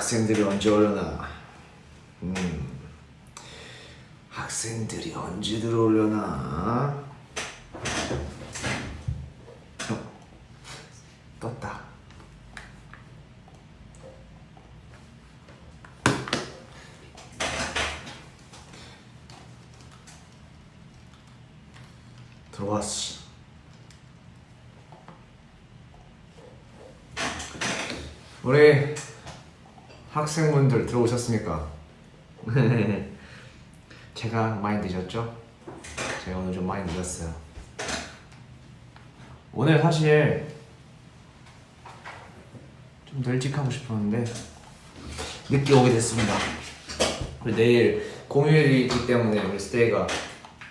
학생들이 언제 오려나? 학생들이 언제 들어오려나? 떴다. 들어왔어. 우리 학생분들 들어오셨습니까? 제가 많이 늦었죠? 제가 오늘 좀 많이 늦었어요. 오늘 사실 좀 더 일찍 하고 싶었는데 늦게 오게 됐습니다. 그리고 내일 공휴일이기 때문에 우리 스테이가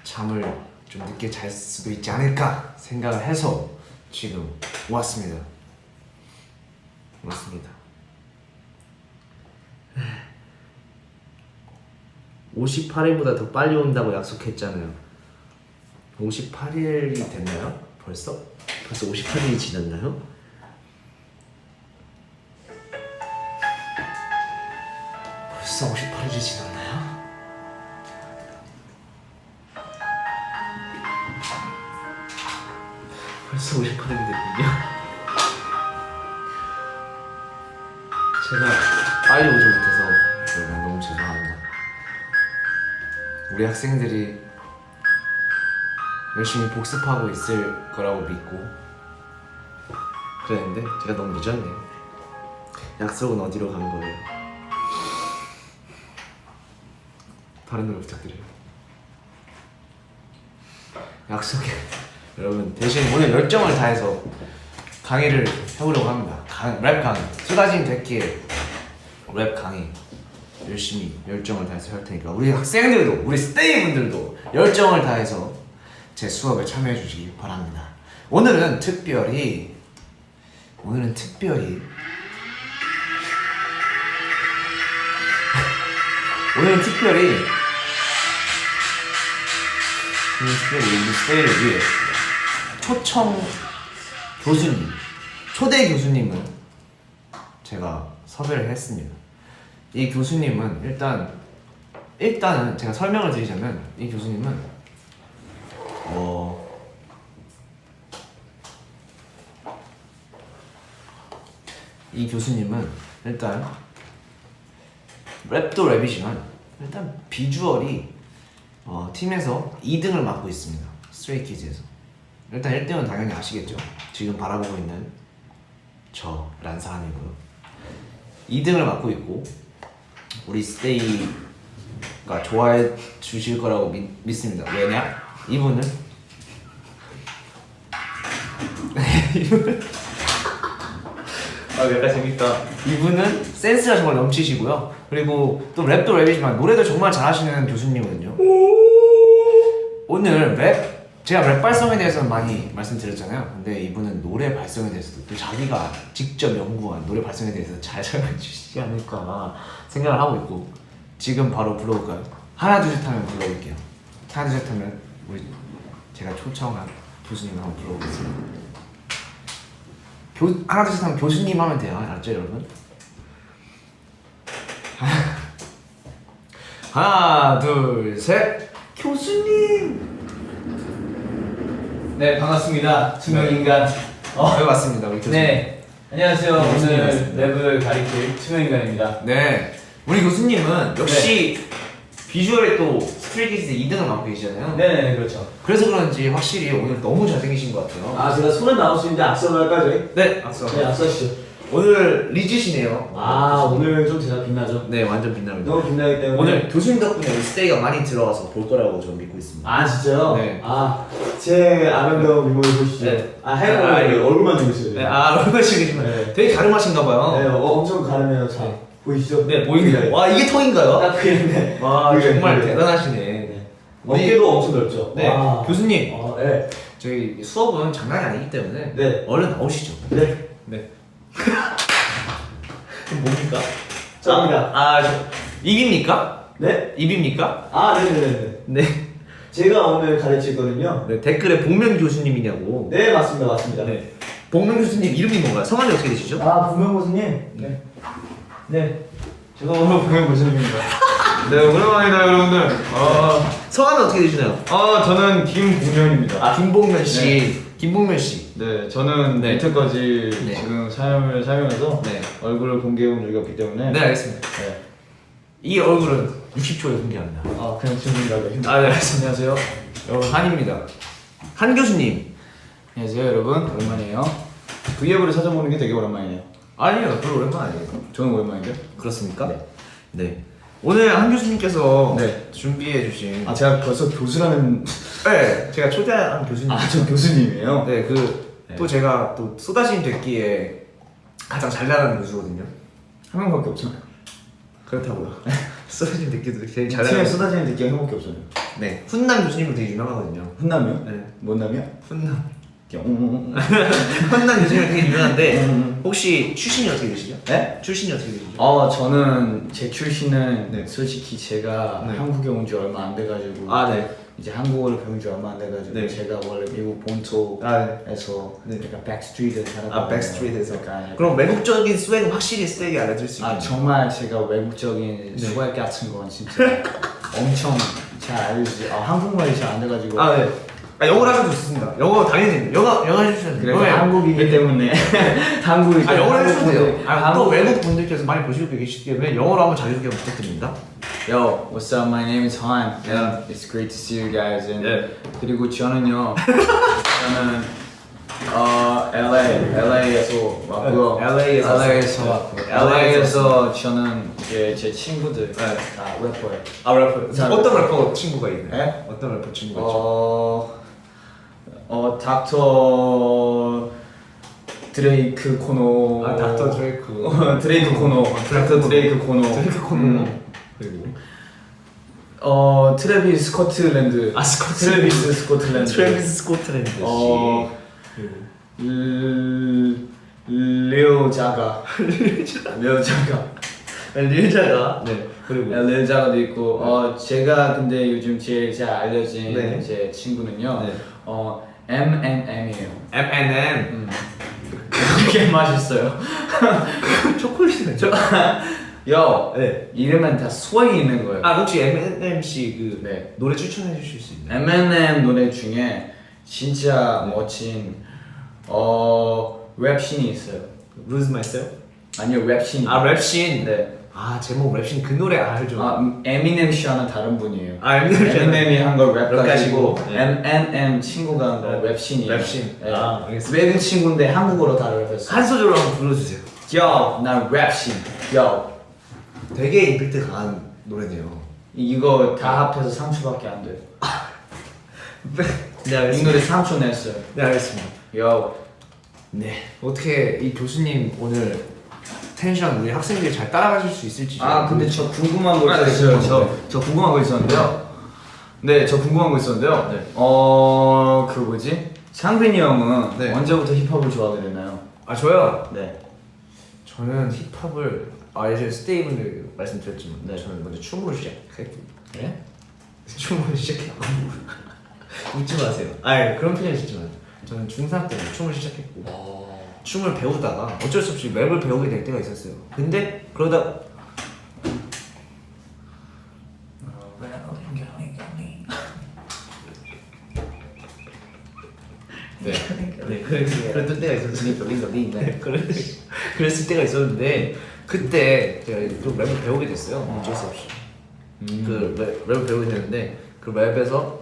잠을 좀 늦게 잘 수도 있지 않을까 생각을 해서 지금 왔습니다. 58일보다 더 빨리 온다고 약속했잖아요. 58일이 됐나요? 벌써 58일이 지났나요? 벌써 58일이 지났나요? 벌써 58일이 됐군요. 제가 빨리 오지 못해서 여러분 너무 죄송합니다. 우리 학생들이 열심히 복습하고 있을 거라고 믿고 그랬는데 제가 너무 늦었네요. 약속은 어디로 간 거예요? 다른 노래 부탁드려요. 약속해. 여러분 대신 오늘 열정을 다해서 강의를 해보려고 합니다. 랩 강의, 쏟아진 데키의 랩 강의 열심히 열정을 다해서 할 테니까 우리 학생들도 우리 스테이 분들도 열정을 다해서 제 수업에 참여해 주시기 바랍니다. 오늘은 특별히 우리 스테이를 위해 초대 교수님을 제가 섭외를 했습니다. 이 교수님은 일단은 제가 설명을 드리자면 이 교수님은 일단 랩도 랩이지만 일단 비주얼이 팀에서 2등을 맡고 있습니다. 스트레이키즈에서. 일단 1등은 당연히 아시겠죠? 지금 바라보고 있는 저라는 사람이고요. 2등을 맡고 있고 우리 스테이가 좋아해 주실 거라고 믿습니다. 왜냐? 이분은 약간 재밌다. 이분은 센스가 정말 넘치시고요. 그리고 또 랩도 랩이지만 노래도 정말 잘하시는 교수님이거든요. 오늘 제가 랩 발성에 대해서는 많이 말씀드렸잖아요. 근데 이분은 노래 발성에 대해서도 또 자기가 직접 연구한 노래 발성에 대해서 잘 설명해 주시지 않을까 생각을 하고 있고 지금 바로 불러볼까요? 하나 둘 셋 하면 불러볼게요. 하나 둘 셋 하면 제가 초청한 교수님을 한번 불러보겠습니다. 하나 둘 셋 하면 교수님 하면 돼요. 알았죠 여러분? 하나 둘 셋 교수님! 네, 반갑습니다. 투명인간. 네, 맞습니다. 우리 교수님. 네, 안녕하세요. 오늘 랩을 가리킬 투명인간입니다. 네, 우리 교수님은 역시 비주얼에 또 스트레이키즈 2등을 맡고 계시잖아요. 네, 그렇죠. 그래서 그런지 확실히 오늘 너무 잘생기신 것 같아요. 아, 제가 손은 나올 수 있는데 악수를 할까요, 저희? 네, 악수. 네, 악수하시죠. 오늘 리즈시네요. 아, 오늘 좀 제가 빛나죠? 네, 완전 빛납니다. 너무 빛나기 때문에. 오늘 교수님 덕분에 우리 스테이가 많이 들어와서 볼 거라고 저는 믿고 있습니다. 아, 진짜요? 네. 아, 제 아름다운 미모를 보시죠. 네. 얼굴만 좀 보시죠. 네, 얼마씩이지만 네. 되게 가름하신가 봐요. 네, 엄청 가르네요. 자, 보이시죠? 네, 보이네요. 와, 이게 통인가요? 딱 그랬네. 와, 그게, 정말 그게. 대단하시네. 네. 어깨도 엄청 넓죠? 네, 와. 교수님. 네. 저희 수업은 장난이 아니기 때문에 네. 얼른 나오시죠. 네. 네. 그럼 뭡니까? 자, 입입니까? 네? 입입니까? 아, 네네네. 네. 제가 오늘 가르칠 거는요. 네, 댓글에 복면 교수님이냐고. 네, 맞습니다. 네. 복면 교수님 이름이 뭔가요? 성함이 어떻게 되시죠? 아, 분명 교수님. 네. 네, 제가 오늘 공연 고생입니다. 네, 오랜만이다 여러분들. 성함이 어떻게 되시나요? 저는 김봉면입니다. 김봉면 씨. 김봉면 씨. 네, 저는 네. 이때까지 네. 지금 삶을 살면서 네. 얼굴을 공개해온 적이 없기 때문에. 네, 알겠습니다. 네. 이 얼굴은 60초에 공개합니다. 그냥 질문이라고 해. 네, 알겠습니다. 안녕하세요. 여러분, 한입니다. 한 교수님. 안녕하세요 여러분, 오랜만이에요. V앱으로 찾아보는 게 되게 오랜만이네요. 아니요, 별로 오랜만 아니에요. 저는 오랜만인데. 그렇습니까? 네. 네. 오늘 한 교수님께서 네. 준비해주신. 제가 벌써 교수라는. 네, 제가 초대한 교수님. 저 교수님이에요. 네, 네. 또 제가 또 쏟아진 됐기에 가장 잘 나가는 교수거든요. 한 명밖에 없잖아요. 그렇다고요. 쏟아진 됐기도 제일 잘 팀에 나가는. 쏟아지는 느낌이 한 명밖에 없어요. 네, 훈남 교수님은 되게 유명하거든요. 훈남이요? 네, 뭔 남이요? 훈남. 뿅. 훈남 교수님 되게 유명한데 혹시 출신이 어떻게 되시죠? 네? 출신이 어떻게 되시죠? 저는 제 출신은 네. 솔직히 제가 네. 한국에 온 지 얼마 안 돼가지고 네. 이제 한국어를 배운 지 얼마 안 돼가지고 네. 제가 원래 미국 본토에서 네. 약간 백스트리트에 살았거든요. 백스트리트에서. 약간 그럼 외국적인 스웩은 확실히 세게 알려줄 수 있나요? 정말 제가 외국적인 네. 스웩 같은 건 진짜 엄청 잘 알지. 한국말이 잘 안 돼가지고. 네. 영어를 하면 좋습니다. 영어 당연히 영어 해주셔야 돼요. 그래 한국이기 때문에 한국이. 영어를 해주셔도 돼요. 또 외국 분들께서 많이 보시고 계시기 때문에 영어로 한번 자기소개 부탁드립니다. Yo, what's up? My name is Han. Yeah. It's great to see you guys. And Yeah. 그리고 저는요, 저는 LA에서 왔고요. LA에서 왔고요. LA에서 LA에서 저는 이제 제 친구들 네. 다 래퍼예요. 래퍼. 어떤 래퍼 친구가 있나요? 네? 어떤 래퍼 친구가 있죠? 닥터 드레이크 코노. 닥터 드레이크. 드레이크 코노. 닥터 드레이크 코노. 드레이크 코노. 그리고 트래비스 스코틀랜드. 트래비스 스코틀랜드. 트래비스 스코틀랜드 씨. 레오 자가. 레오 자가. 릴자가. 네. 그리고 레오 자가도 있고. 제가 근데 요즘 제일 잘 알려진 네. 제 친구는요. 네. M&M이에요. M&M. 그게 맛있어요. 초콜릿은 요. 네. 이름은 다 소액이 있는 거예요. 혹시 M&M 씨 그 네. 노래 추천해 주실 수 있나요? M&M 노래 중에 진짜 멋진 랩신이 있어요. Lose Myself? 아니요, 랩신. 랩신. 네. 제목 랩신 그 노래 알죠? 에미넴 씨와는 다른 분이에요. 에미넴이 에미넴이 한 걸 랩 가지고 랩가지고, M&M 친구가 한 거 랩신이에요. 랩신. 네. 알겠습니다. 외국 친구인데 한국어로 다 랩했어. 한 소절로 한번 불러주세요. Yo, 난 랩신. Yo. 되게 임팩트 강한 노래네요. 이거 다 합해서 3초밖에 안 돼요. 네, 이 노래 3초 냈어요. 네, 알겠습니다. Yo. 네, 어떻게 이 교수님 오늘 텐션 우리 학생들이 잘 따라가실 수 있을지. 근데 저 궁금한 거 있어요. 저 궁금한 거 있었는데요. 네, 저 궁금한 거 있었는데요. 네. 그 뭐지? 상빈이 형은 네. 언제부터 힙합을 좋아하게 됐나요? 저요? 네. 저는 힙합을 예전에 스테이븐을 말씀드렸지만 네. 저는 먼저 춤으로 시작했고 네? 춤으로 시작했고 웃지 마세요. 그런 표현 짓지 마세요. 저는 중3 때 춤을 시작했고 춤을 배우다가 어쩔 수 없이 랩을 배우게 될 때가 있었어요. 근데 그러다 그랬던 때가 있었어요. 네, 그랬을 때가 있었는데 그때 제가 좀 랩을 배우게 됐어요. 어쩔 수 없이 랩을 배우게 됐는데 그 랩에서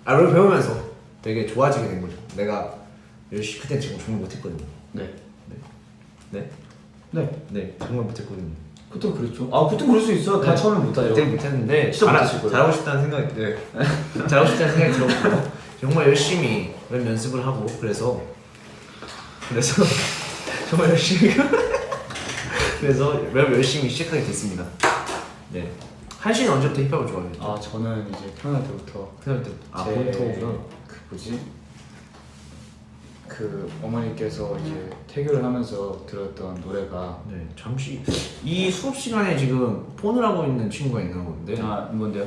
랩을 배우면서 되게 좋아지게 된 거죠. 내가 열심히 그때 정말 못했거든요. 네. 정말 못했거든요. 보통 그렇죠. 보통 그럴 수 있어. 다 처음에 못하죠. 그때 못했는데 진짜 못했을 거예요. 잘하고 싶다는 생각이 잘하고 싶다는 생각이 들었고 정말 열심히 랩 연습을 하고 그래서 정말 열심히 그래서 랩 열심히 시작하게 됐습니다. 네. 한씨는 언제부터 힙합을 좋아했죠? 저는 이제 태어날 때부터 태어날 때 본토구나. 그 뭐지? 그 어머니께서 이제 태교를 하면서 들었던 노래가 잠시 이 수업 시간에 지금 폰을 하고 있는 친구가 있는 건데 뭔데요?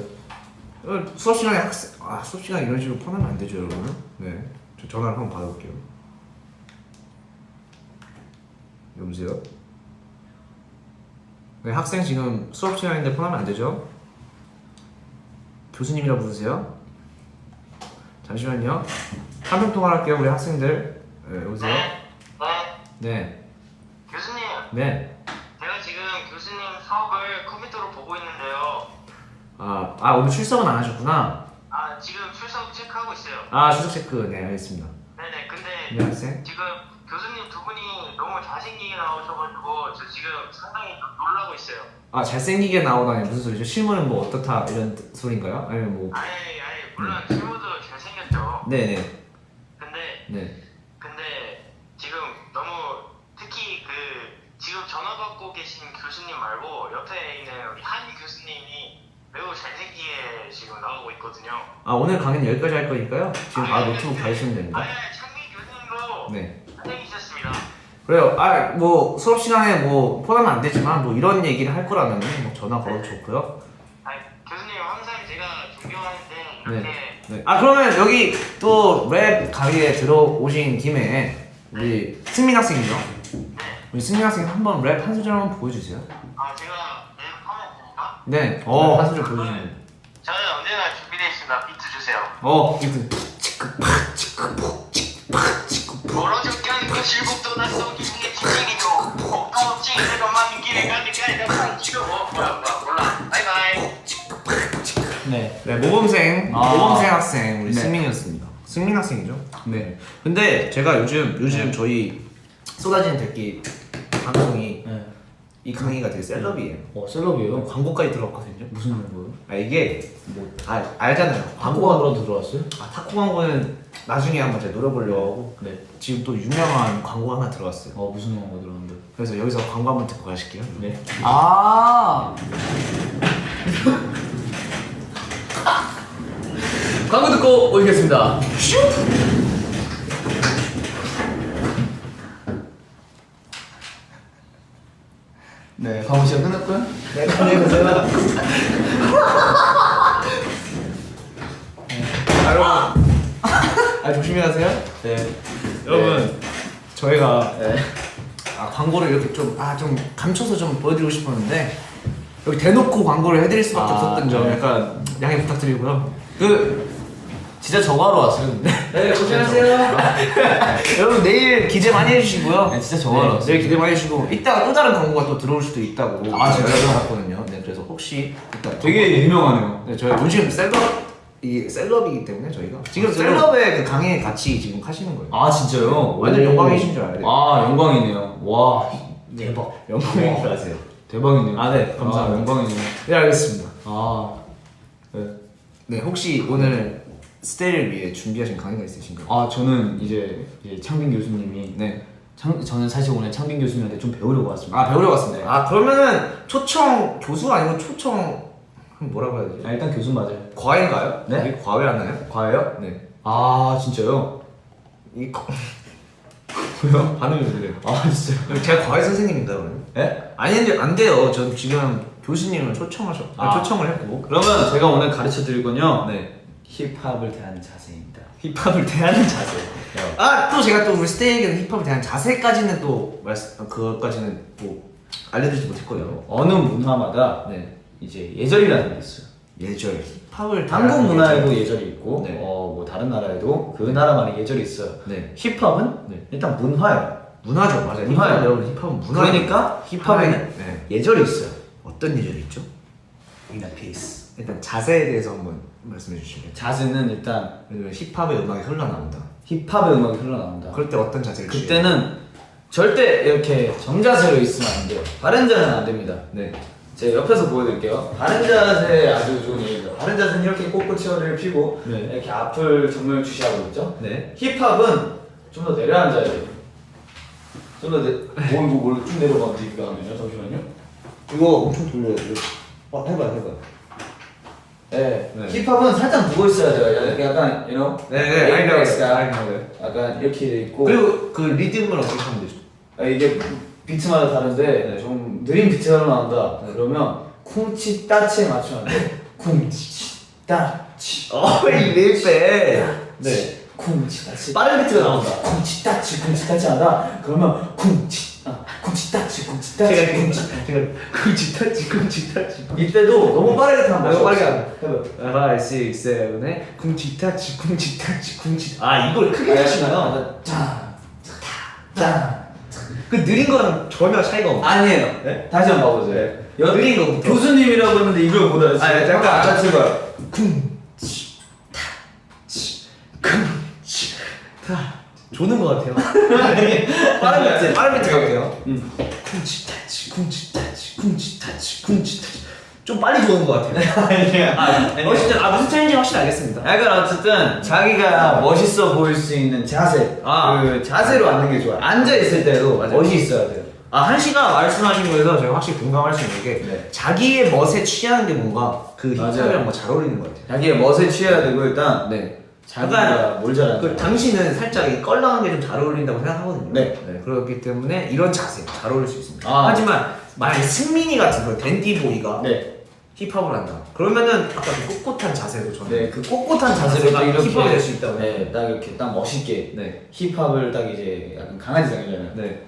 수업 시간에 수업 시간 이런 식으로 폰하면 안 되죠, 여러분. 네, 저 전화를 한번 받아볼게요. 여보세요? 네, 학생 지금 수업 시간인데 폰하면 안 되죠? 교수님이라 부르세요. 잠시만요. 한명 통화할게요, 우리 학생들. 네, 여보세요? 네. 교수님, 네. 제가 지금 교수님 수업을 컴퓨터로 보고 있는데요. 오늘 출석은 안 하셨구나. 지금 출석 체크하고 있어요. 출석 체크. 네, 알겠습니다. 네네, 근데 네, 학생. 지금 교수님 두 분이 너무 잘생기게 나오셔가지고 저 지금 상당히 놀라고 있어요. 잘생기게 나오다니 무슨 소리죠? 실물은 뭐 어떻다 이런 소리인가요? 아니면 뭐? 아니, 물론 실무도 잘생겼죠. 네네. 근데 지금 너무 특히 지금 전화 받고 계신 교수님 말고 옆에 있는 우리 한 교수님이 매우 잘생기게 지금 나오고 있거든요. 오늘 강의는 여기까지 할 거니까요. 지금 노트북 닫으시면 됩니다. 창민 교수님도 네. 잘생기셨습니다. 그래요. 뭐 수업 시간에 뭐 폰하면 안 되지만 뭐 이런 얘기를 할 거라면 뭐 전화 걸어도 좋고요. 교수님 항상 제가 존경하는데 이렇게 네. 그러면 여기 또 랩 강의에 들어오신 김에 우리 승민 학생이죠? 우리 승민 학생 한번 랩 한 소절 한번 보여주세요. 제가 랩 하면 됩니까? 네. 한 소절 보여주시면. 저는 언제나 준비되어 있습니다. 비트 주세요. 비트. 치크팍 치크폭 치크팍 치크폭. 멀어졌게 하는 건 실복도 낯서기 중에 지식이죠. 복도 없지 내가만 길에 가니까 내가 지금 몰라. 바이바이. 네, 모범생 학생 우리 네. 승민이었습니다. 승민 학생이죠? 네. 근데 제가 요즘 저희 쏟아지는 댓글 방송이 이 강의가 되게 셀럽이에요. 셀럽이에요? 광고까지 들어왔거든요. 무슨 광고요? 이게 뭐 알잖아요. 광고가 들어왔어요? 타코 광고는 나중에 한번 제가 노려보려고 하고 네. 지금 또 유명한 광고 하나 들어왔어요. 무슨 광고 들어왔는데? 그래서 여기서 광고 한번 듣고 가실게요. 네. 광고 듣고 오겠습니다. 네, 광고 시간 끝났고요. 네, 안녕히 가세요. 여러분, 조심히 가세요. 네. 여러분, 저희가 네. 광고를 이렇게 좀 감춰서 좀 보여드리고 싶었는데 여기 대놓고 광고를 해드릴 수밖에 없었던 점 약간 양해 부탁드리고요. 진짜 저거 하러 왔어요. 네, 고생하세요. 여러분 내일 기대 많이 해주시고요. 네, 진짜 저거 하러 왔어요. 내일 기대 많이 해주시고 이따가 또 다른 광고가 또 들어올 수도 있다고 진짜요? 연락받았거든요. 네, 그래서 혹시 이따 되게 유명하네요. 네, 저희 요즘 셀럽이기 때문에 저희가 지금 셀럽. 셀럽의 그 강의 같이 지금 하시는 거예요. 진짜요? 완전 오. 영광이신 줄 알아요. 영광이네요. 와, 대박. 영광인 줄 아세요. 대박이네요. 네, 감사합니다. 영광이네요. 네, 알겠습니다. 네. 네, 혹시 오늘 스테이를 위해 준비하신 강의가 있으신가요? 저는 이제 창빈 교수님이 네. 저는 사실 오늘 창빈 교수님한테 좀 배우려고 왔습니다. 배우러 왔습니다. 네. 그러면은 초청 교수가 아니고 초청 뭐라고 해야 되지? 일단 교수 맞아요. 과외인가요? 네? 이게 과외하나요? 과외요? 네. 진짜요? 왜요? 반응이 왜 그래요? 진짜요? 제가 과외 선생님인가요, 그러면? 네? 아니, 안 돼요. 전 지금 교수님을 초청을 했고. 그러면 제가 오늘 가르쳐 드릴 건요. 네. 힙합을 대하는 자세입니다. 힙합을 대하는 자세. 또 제가 또 우리 스테이에게는 힙합을 대하는 자세까지는 그것까지는 뭐 알려드리지 못했거든요. 어느 문화마다 네. 이제 예절이라는 게 있어요. 예절. 힙합을 한국 문화에도 예절이 있고, 네. 뭐 다른 나라에도 그 나라만의 예절이 있어요. 네. 힙합은 네. 일단 문화예요. 문화죠, 맞아요. 문화예요. 여러분, 힙합은 문화. 그러니까 힙합에는 네. 예절이 있어요. 어떤 예절이 있죠? In a piece. 일단 자세에 대해서 한번 말씀해 주시면. 자세는 일단 왜냐면 힙합의 음악이 흘러나온다. 힙합의 음악이 흘러나온다. 그럴 때 어떤 자세를 그때는 절대 이렇게 정자세로 있으면 안 돼요. 바른 자세는 안 됩니다. 네. 제가 옆에서 보여드릴게요. 바른 자세 아주 좋은 예입니다. 바른 자세는 이렇게 꼿꼿이 허리를 펴고 네. 이렇게 앞을 정면을 주시하고 있죠. 네. 힙합은 좀 더 내려앉아야 돼요. 좀 더 이거 원래 쭉 내려가면 이거 하면요. 잠시만요. 이거 엄청 돌려야 돼요. 해봐요. 네. 네. 힙합은 살짝 누워 있어야 돼요. 약간 you know. 네, Laid 알죠. back style. 약간 이렇게 돼 있고. 그리고 그 리듬을 어떻게 하면 되죠? 이게 비트마다 다른데 네. 좀 느린 비트가 나온다. 그러면 쿵치 따치에 맞추면 돼. 쿵치 따치. 이 립에. 네. 쿵치 따치. 빠른 비트가 나온다. 쿵치 따치 하다. 그러면 쿵치 따치 제가 쿵치타치 이때도 너무 빠르게 타면 너무 빠르게 해봐. 5, 6, 7에 쿵치타치 아 이걸 크게 네. 하시나요? 짠. 그 느린 거랑 전혀 차이가 없어. 아니에요. 네? 다시 한번 봐보세요. 네. 느린 거부터. 교수님이라고 했는데 이걸 못 알았어요. 아, 잠깐. 같이 해봐요. 조는 것 같아요. 빠른 멘트 갈게요. 쿵치타치 좀 빨리 조는 것 같아요. 아니야. 진짜 무슨 차이인지 확실히 알겠습니다. 약간 어쨌든 자기가 멋있어 보일 수 있는 자세. 그 자세로 앉는 게 좋아요. 앉아 있을 때도 맞아요. 멋이 있어야 돼요. 한 씨가 말씀하신 거에서 제가 확실히 공감할 수 있는 게 네. 자기의 멋에 취하는 게 뭔가 그 맞아요. 힙합이랑 뭐 잘 어울리는 것 같아요. 자기의 멋에 취해야 되고 일단 네. 자기가 뭘 잘하는지. 그 당신은 살짝 이 껄렁한 게 좀 잘 어울린다고 생각하거든요. 네. 그렇기 때문에 이런 자세 잘 어울릴 수 있습니다. 아. 하지만 만약에 승민이 같은 그 댄디보이가 네. 힙합을 한다. 그러면은 아까 그 꼿꼿한 자세로 저는 네, 그 꼿꼿한 자세로 딱 이렇게 힙합이 될 수 있다고. 네, 딱 이렇게 딱 멋있게. 네. 힙합을 딱 이제 약간 강아지 장이잖아요. 네.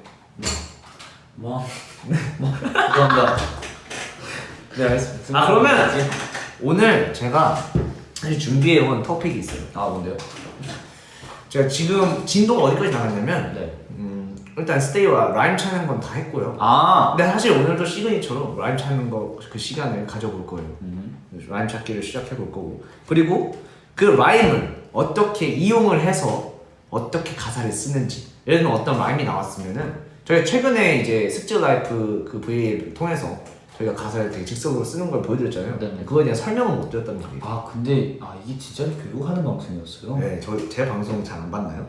감사합니다. 네, 알겠습니다. 그러면 오늘 제가 사실 준비해온 토픽이 있어요. 뭔데요? 제가 지금 진도가 어디까지 나갔냐면 네. 일단 스테이와 라임 찾는 건 다 했고요. 근데 사실 오늘도 시그니처로 라임 찾는 거 그 시간을 가져볼 거예요. 라임 찾기를 시작해 볼 거고, 그리고 그 라임을 어떻게 이용을 해서 어떻게 가사를 쓰는지. 예를 들면 어떤 라임이 나왔으면은 저희가 최근에 이제 스틸 라이프 그 V를 통해서 저희가 가사를 되게 즉석으로 쓰는 걸 보여드렸잖아요. 네네. 그거에 대한 설명은 못 드렸단 말이에요. 근데 이게 진짜 교육하는 방송이었어요? 네, 제 방송 잘 안 봤나요?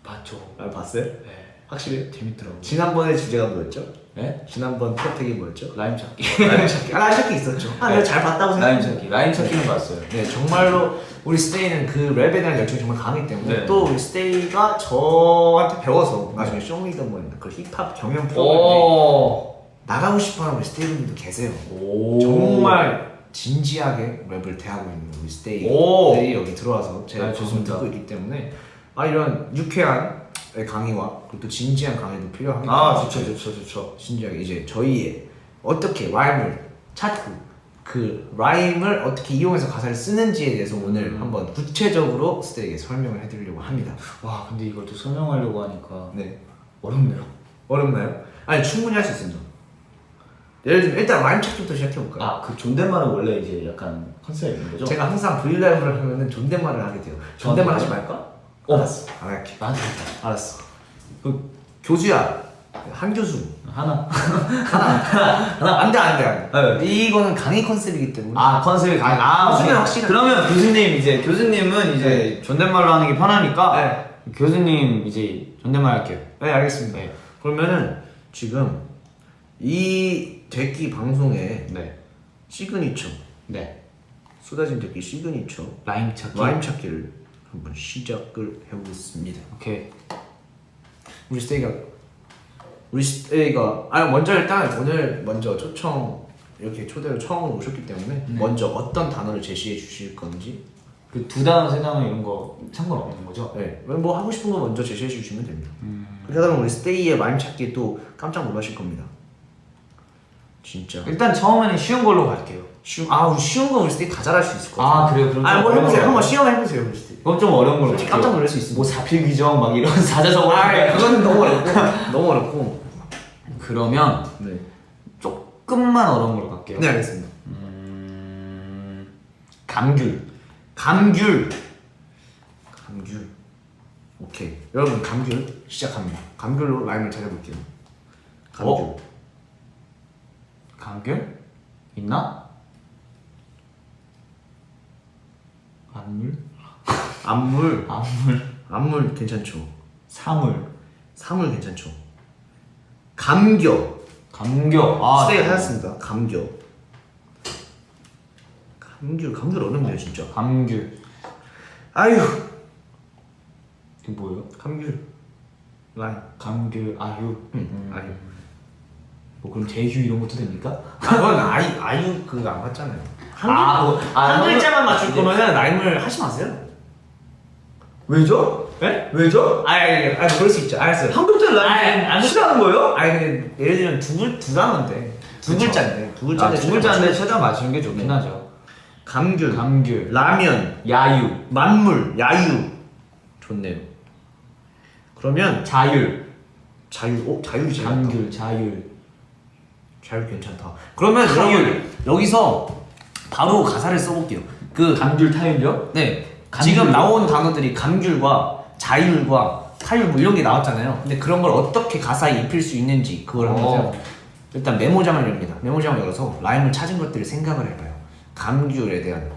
맞죠. 봤어요? 네. 확실히? 재밌더라고요. 지난번에 주제가 뭐였죠? 네? 지난번 토픽이 뭐였죠? 라임 찾기. 라임 찾기. 라임 찾기 있었죠. 내가 잘 봤다고 라임 생각해요. 찾기. 라임 찾기는 봤어요. 네, 정말로 우리 스테이는 그 랩에 대한 열정이 정말 강하기 때문에 네. 또 우리 스테이가 저한테 배워서 나중에 쇼미더머니 그 힙합 경연 프로그램에 나가고 싶어하는 우리 스테이분들도 계세요. 정말 진지하게 랩을 대하고 있는 우리 스테이들이 여기 들어와서 제 네, 방송 좋습니다. 듣고 있기 때문에 이런 유쾌한 강의와 그리고 또 진지한 강의도 필요합니다. 좋죠. 진지하게 이제 저희의 어떻게 라임을 찾고 그 라임을 어떻게 이용해서 가사를 쓰는지에 대해서 오늘 한번 구체적으로 스테이에게 설명을 해드리려고 합니다. 와, 근데 이걸 또 설명하려고 하니까 네. 어렵네요. 어렵나요? 아니 충분히 할 수 있습니다. 예를 들면 일단 라임 찾기부터 시작해볼까요? 그 존댓말은 원래 이제 약간 컨셉이 있는 거죠? 제가 항상 브이라이브를 하면은 존댓말을 하게 돼요. 존댓말 하지 말까? 알았어. 안 할게. 나한테 알았어. 그 교수야. 한 교수. 하나. 안 돼. 이거는 강의 컨셉이기 때문에. 컨셉이 강해. 교수는 오케이. 확실히. 그러면 교수님은 이제 존댓말로 하는 게 편하니까 네. 교수님 이제 존댓말 할게요. 네, 알겠습니다. 네. 그러면은 지금 이 대기 방송의 네. 시그니처, 네. 쏟아진 대기 시그니처 라임 찾기. 라임 찾기를 한번 시작을 해보겠습니다. 오케이. 우리 스테이가 먼저 일단 오늘 먼저 초청 이렇게 초대로 처음 오셨기 때문에 먼저 어떤 단어를 제시해 주실 건지 그 두 단어, 세 단어 이런 거 상관없는 거죠? 네, 뭐 하고 싶은 거 먼저 제시해 주시면 됩니다. 그렇게 하다 보면 우리 스테이의 라임 찾기에 또 깜짝 놀라실 겁니다. 진짜 일단 처음에는 쉬운 걸로 갈게요. 우리 쉬운 거 우리 스테이 다 잘할 수 있을 것 같아요. 그래요? 그럼 뭐 좀 해보세요. 어려운 한번 거. 시험해보세요 우리 스테이. 그럼 좀 어려운 걸로 솔직히 갈게요. 깜짝 놀랄 수 있습니다. 뭐 사필귀정 막 이런 사자성어. 그거는 너무 어렵고 너무 어렵고. 그러면 네. 조금만 어려운 걸로 갈게요. 네, 알겠습니다. 감귤. 오케이. 여러분 감귤 시작합니다. 감귤로 라임을 찾아볼게요. 감귤? 있나? 안물 괜찮죠. 사물 괜찮죠. 감겨. 스테이가 찾았습니다. 감겨 어렵네요 진짜. 감귤. 아유. 이게 뭐예요? 감귤 라임. 감귤, 아유. 아유. 뭐 그럼 제휴 이런 것도 됩니까? 그건 아유 그거 안 맞잖아요. 한 글자만 맞출 이제- 거면은 라임을 하지 마세요. 왜죠? 네? 왜죠? 그럴 수 있죠. 알았어요. 한 글자를 라임 싫어하는 거예요? 근데 예를 들면 두 단어인데 두 글자인데 두 글자인데 두 글자인데 최대한 맞추는 게 좋긴 하죠. 감귤, 감귤, 라면, 야유, 만물, 야유. 좋네요. 그러면 자율, 자율이 제일 낫다. 감귤, 자율. 자율 괜찮다. 그러면 타율. 여러분 여기서 바로 가사를 써볼게요. 감귤 타율요? 네. 감귤. 지금 나온 단어들이 감귤과 자율과 타율 뭐 이런 게 나왔잖아요. 근데 그런 걸 어떻게 가사에 입힐 수 있는지 그걸 한번 일단 메모장을 엽니다. 메모장을 열어서 라임을 찾은 것들을 생각을 해봐요. 감귤에 대한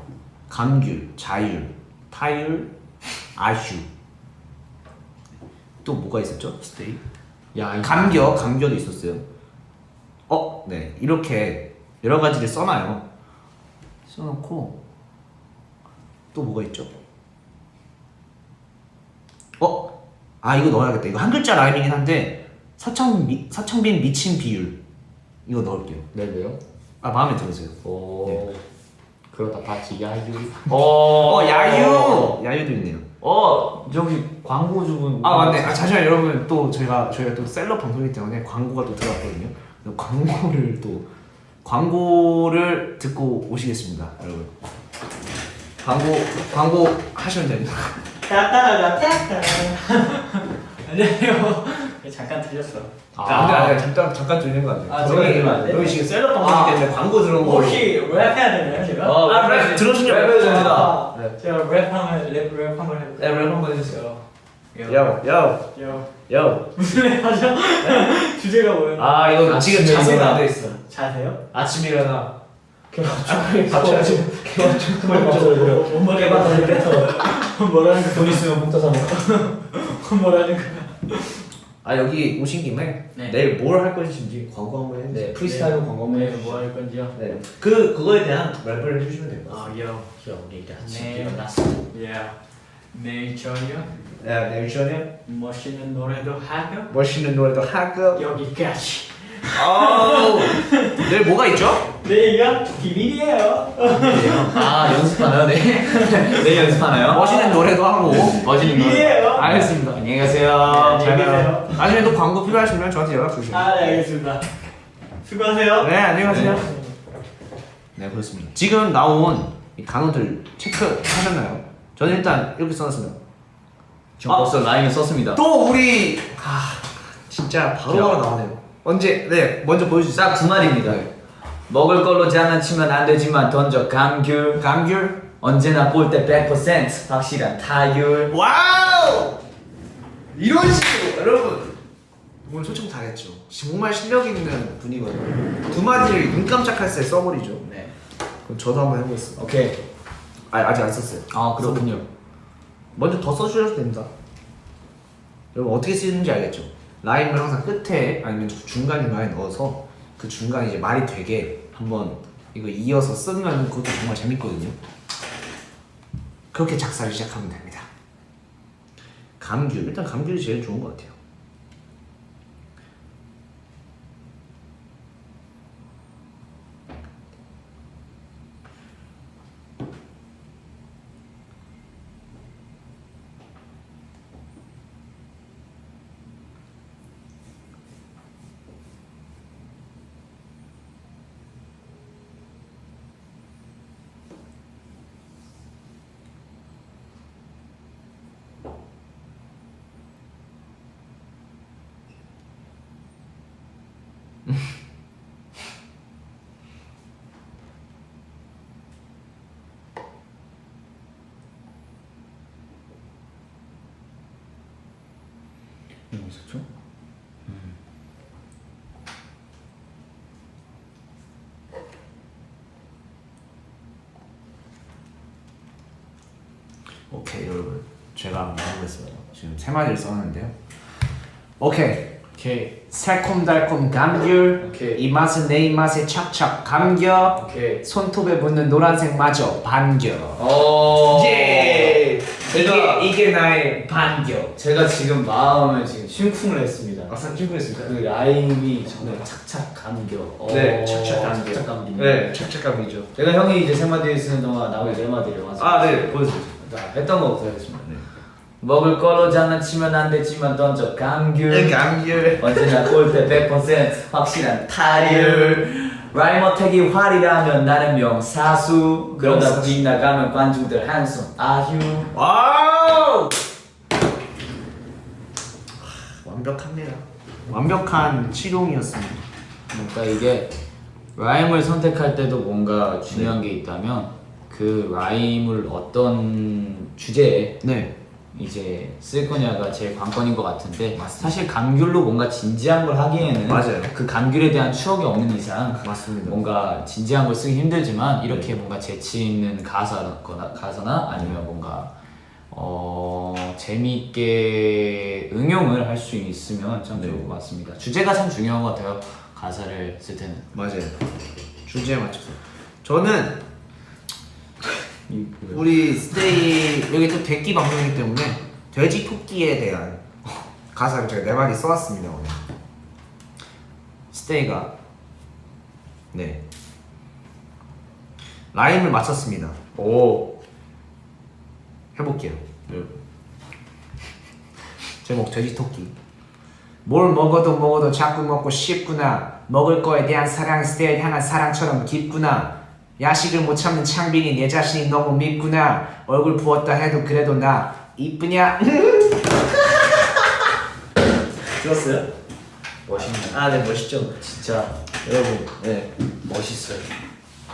감귤, 자율, 타율, 아슈. 또 뭐가 있었죠? 스테이. 감겨도 있었어요. 네. 이렇게 여러 가지를 써놔요. 써놓고 또 뭐가 있죠? 이거 넣어야겠다. 이거 한 글자 라임이긴 한데 서창빈 미친 비율 이거 넣을게요. 네, 왜요? 마음에 들으세요. 오. 그러다 같이 야유. 야유도 있네요. 저기 광고주분. 맞네. 잠시만 여러분 또 저희가 또 셀럽 방송이기 때문에 광고가 또 들어왔거든요. 광고를 듣고 오시겠습니다, 여러분. 광고 하시면 됩니다. 안녕하세요. 잠깐 들렸어. 안돼 잠깐 들리는 거 안 돼. 제가 들으면 안 돼요? 여기 지금 셀럽 방송이기 때문에 광고 들어온 거. 혹시 랩해야 되나요, 제가? 랩 들어주시면 랩해도 됩니다. 제가 랩 한번 해볼게요. 랩 한번 해주세요. 요. 요. 무슨 랩 하죠? 주제가 뭐예요? 이거 지금 아침에 자세가 일어나. 안 돼 있어. 자세요? 아침 일어나. 뭔 말이야? 뭐라는 거야? 돈 있으면 뽕 따서 먹어. 뭐라는 거야? 여기 오신 김에 네. 내일 뭘 할 것인지 광고 한번 해주세요. 네, 프리스타일로 광고 한번 네, 해주시죠. 뭐할 건지요? 네. 그거에 대한 랩을 해주시면 돼요. 요. 우리 네. 내일 저녁 내일 저녁 멋있는 노래도 하고 멋있는 노래도 하고. 여기까지. 내일 뭐가 있죠? 내일가 비밀이에요. 연습하나요? 네. 내일 연습하나요? 멋있는 노래도 하고. 멋있는 노래. 비밀이에요. 알겠습니다. 안녕히 가세요. 안녕히 계세요. 나중에 또 광고 필요하시면 저한테 연락 주시면. 네, 알겠습니다. 수고하세요. 네, 안녕히 가세요. 네, 그렇습니다. 지금 나온 이 단어들 체크하셨나요? 저는 일단 이렇게 써놨습니다. 저 벌써 라임을 썼습니다. 또 우리 진짜 바로바로 나오네요. 먼저 보여주세요. 딱 두 마디입니다. 먹을 걸로 장난치면 안 되지만 던져 감귤. 언제나 볼 때 100% 확실한 타율. 와우! 이런 식으로 여러분 오늘 초청 잘했죠. 정말 실력 있는 분이거든요. 두 마디를 눈 깜짝할 새 써버리죠. 네. 그럼 저도 한번 해보겠습니다. 오케이. 아직 안 썼어요. 그렇군요. 먼저 더 써주셔도 됩니다. 여러분 어떻게 쓰는지 알겠죠? 라임을 항상 끝에 아니면 중간중간에 넣어서 그 중간에 이제 말이 되게 한번 이거 이어서 쓰면 그것도 정말 재밌거든요. 그렇게 작사를 시작하면 됩니다. 일단 감귤이 제일 좋은 것 같아요. 뭐 있었죠? 오케이 여러분 제가 한번 해보겠습니다. 지금 세 마디를 썼는데요. 오케이 새콤달콤 감귤. 오케이. 이 맛은 내 입맛에 착착 감겨. 오케이. 손톱에 붙는 노란색 마저 반겨. 예. 이게 나의 반겨. 제가 지금 마음을 지금 심쿵을 했습니다. 친구였습니다. 그 라임이 정말 착착 감겨. 네, 착착 감겨. 착착 감기네. 네, 착착감이죠. 제가 형이 이제 세 마디를 쓰는 동안 나머지 네 마디를 완성. 네, 보여주세요. 자, 했던 거부터 하겠습니다. 네. 먹을 걸로 장난치면 안 되지만 던져 감귤. 감귤. 언제나 골대 100% 확실한 타율. 라이머 택이 활이라면 나는 명사수. 그러다 명사수. 빗나가면 관중들 한숨 아휴. 와우. 완벽합니다. 완벽한 치룡이었습니다. 그러니까 이게 라임을 선택할 때도 뭔가 중요한 게 있다면 그 라임을 어떤 주제에 네. 이제 쓸 거냐가 제일 관건인 것 같은데 사실 감귤로 뭔가 진지한 걸 하기에는 맞아요. 그 감귤에 대한 추억이 없는 이상 맞습니다. 뭔가 진지한 걸 쓰기 힘들지만 이렇게 뭔가 재치 있는 가사나 아니면 뭔가 재미있게 응용을 할 수 있으면 참 좋을 것 같습니다. 주제가 참 중요한 것 같아요. 가사를 쓸 때는. 맞아요. 주제에 맞춰서. 저는 우리 스테이 여기 또 대기 방송이기 때문에 돼지 토끼에 대한 가사를 제가 4마디 써왔습니다 오늘. 스테이가 네 라임을 맞췄습니다. 오. 해볼게요. 제목 돼지 토끼. 뭘 먹어도 자꾸 먹고 싶구나. 먹을 거에 대한 사랑 스테이를 향한 사랑처럼 깊구나. 야식을 못 참는 창빈이 내 자신이 너무 밉구나. 얼굴 부었다 해도 그래도 나 이쁘냐? 들었어요? 멋있네. 아, 네 멋있죠. 진짜 여러분, 네, 멋있어요.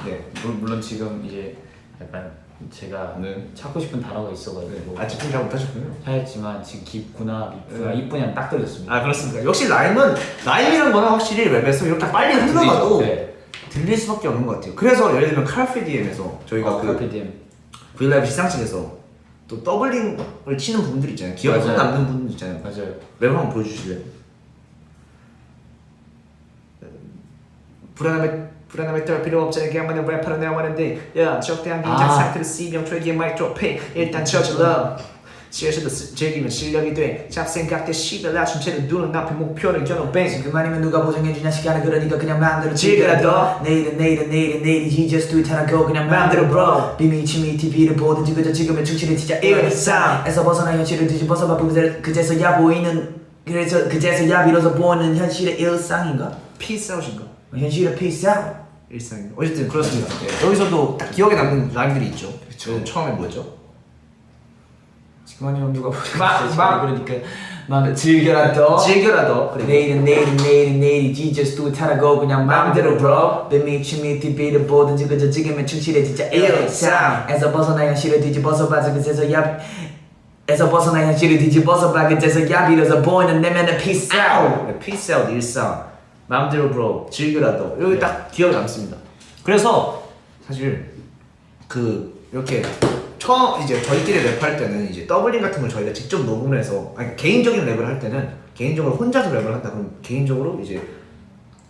네. 물론 지금 이제 약간 제가 네. 찾고 싶은 단어가 있어가지고 아 집중 잘 못하셨군요. 하였지만 지금 깊구나 밉구나 이쁘냐 딱 들렸습니다. 아 그렇습니다. 역시 라임이란 거는 확실히 랩에서 이렇게 빨리 흘러가도 네. 들릴 수밖에 없는 것 같아요. 그래서 예를 들면 카르페디엠에서 저희가 그 카페디엠 브이라이브 시상식에서 또 더블링을 치는 부분들 있잖아요. 기억에 맞아요. 남는 부분들 있잖아요. 맞아요. 랩 한번 보여주실래요? 불안함에 떨 필요 없잖아. 그야말로 랩하러 나왔는데 야 적대한 긴장 상태로 C병 트랙에 마이크 드롭해 일단 저질러 실수도 즐기면 실력이 돼 잡생각 때 씨발 낮춘 채로 눈은 앞에 목표를 겨누 뱅 그만이면 누가 보정해주냐 시간을 그러니까 그냥 마음대로 지그라도 내일이 just do it 하라고 그냥 마음대로 bro 비미치미 TV를 보든지 그저 지금의 충실히 진짜 일상에서 벗어나 현실을 뒤집어서 바쁜 그제서야 보이는 그제서야 비로소 보는 현실의 일상인가? 피스아웃인가? 현실의 peace out 일상인가? 어쨌든 그렇습니다. 여기서도 딱 기억에 남는 라임들이 있죠. 처음에 뭐였죠? 그만이면 누가 막. 보정해주냐 그러니까 마음대로 즐겨라도 즐겨라도 내일이 just do it 하라고 그냥 마음대로 bro 비미치미 TV를 보든지 그저 지금의 충실해 진짜 일상에서 벗어나 현실을 뒤집어서 봐 그제서야 그제서야 비로소 보이는 내면의 peace out 피스아웃 일상 마음대로 브로 즐겨라도 여기 딱 기억에 남습니다. 그래서 사실 이렇게 처음 이제 저희끼리 랩할 때는 이제 더블링 같은 걸 저희가 직접 녹음을 해서 아니 개인적인 랩을 할 때는 개인적으로 혼자서 랩을 한다 그럼 개인적으로 이제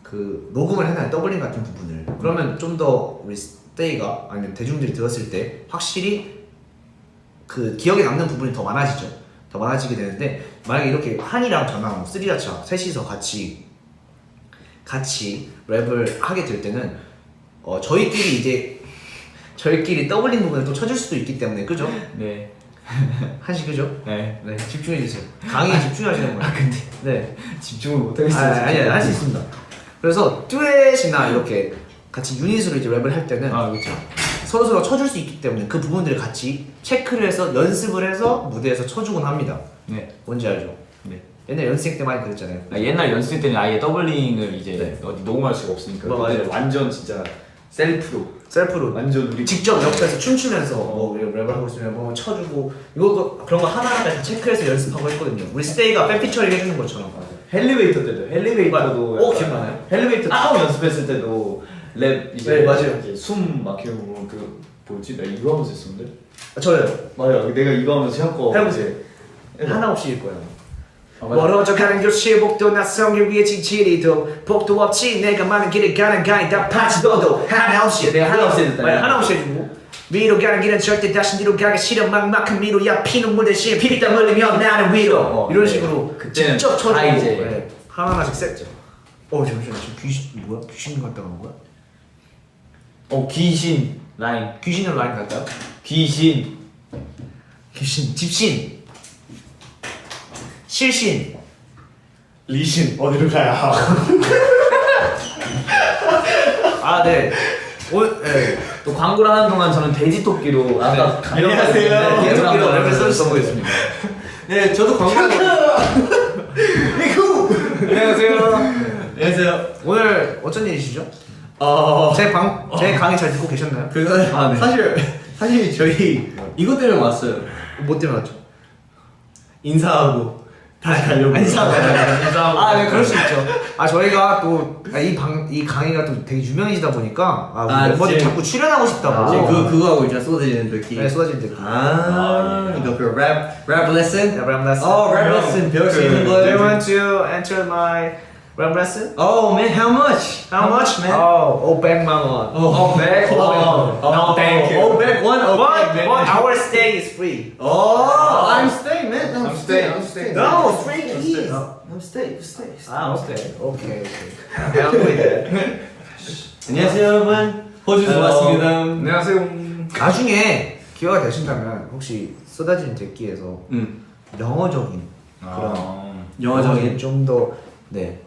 그 녹음을 해놔요. 더블링 같은 부분을. 그러면 좀 더 우리 스테이가 아니면 대중들이 들었을 때 확실히 그 기억에 남는 부분이 더 많아지죠. 더 많아지게 되는데 만약에 이렇게 한이랑 저랑 뭐 쓰리자차 셋이서 같이 랩을 하게 될 때는 저희끼리 더블링 부분을 또 쳐줄 수도 있기 때문에 그죠? 네. 한시 그죠? 네. 네 집중해 주세요. 강의에 집중하시는 거예요. 근데 네. 집중을 못하겠어요. 아니 할 수 있습니다. 그래서 듀엣이나 이렇게 같이 유닛으로 이제 랩을 할 때는 그렇죠. 서로 쳐줄 수 있기 때문에 그 부분들을 같이 체크를 해서 연습을 해서 무대에서 쳐주곤 합니다. 네. 뭔지 알죠? 네. 옛날 연습생 때 많이 그랬잖아요. 옛날 연습 때는 아예 더블링을 이제 네. 어디 녹음할 수가 없으니까 맞아요. 그때는 완전 진짜 셀프로 완전 우리 직접 옆에서 춤추면서 뭐 랩을 하고 있으면 뭐 쳐주고 이거 그런 거 하나하나 다 체크해서 연습하고 했거든요. 우리 스테이가 팬 피처링 해주는 것처럼. 헬리베이터 때도 기억나나요? 헬리베이터 처음 연습했을 때도 랩 이제 네, 맞아요. 이제 숨 막히고 그 뭐지? 나 이거 하면서 했었는데 저요. 맞아요. 내가 이거 하면서 샤코 해보세요. 하나 없이일 거예요. 맞아. 멀어져가는 교실복도 낯선 위에 지치리도 복도 없지 내가 많은 길을 가는 가이 다 파치도도 하나 없이 내가 하나 없이 해줬다. 하나 없이 해주고 위로 가는 길은 절대 다시 뒤로 가기 싫어 막막한 미로야 피눈물 대신 피땀 흘리며 나는 위로 이런 식으로 그때는 직접 쳐주고 다 이제 네. 하나하나씩 셌죠. 잠시만 지금 귀신 갔다 간 거야? 귀신 라인 귀신을 라인 갈까요? 귀신 집신 실신. 리신 어디로 가야? 아 네. 오늘 네. 또 광고를 하는 동안 저는 돼지토끼로 아까 안녕하세요. 돼지토끼로 랩을 써보겠습니다. 네 저도 광고. 안녕하세요. 안녕하세요. 오늘 어쩐 일이시죠? 제 강의 잘 듣고 계셨나요? 그거 네. 사실 저희 이것 때문에 왔어요. 뭐 때문에 왔죠? 인사하고 다시 가려고. 인사하고. 아, 네, 그럴 수 있죠. 아, 저희가 또 이 강의가 또 되게 유명해지다 보니까 우리 멤버들이 지금- 자꾸 출연하고 싶다고. 지금 그거 하고 이제 쏟아지는 느낌. 네, 쏟아질 때. 이거 그 랩 레슨? 랩 레슨. 랩 레슨 배울 수 있는 Do you 거예요? want to enter my rap lesson? Oh man, how much? How much, man? Oh, 500만 원. Oh, back? No, thank you. Oh, back one. Okay, But our stay is free. Oh, I'm staying, man. I'm staying. No, free please. I'm staying. 아, 오케이. I'm with that. 안녕하세요, 여러분. 호주에서 왔습니다. 안녕하세요. 나중에 기회가 되신다면 혹시 쏟아지는 대기에서 영어적인 그런 영어적인 좀 더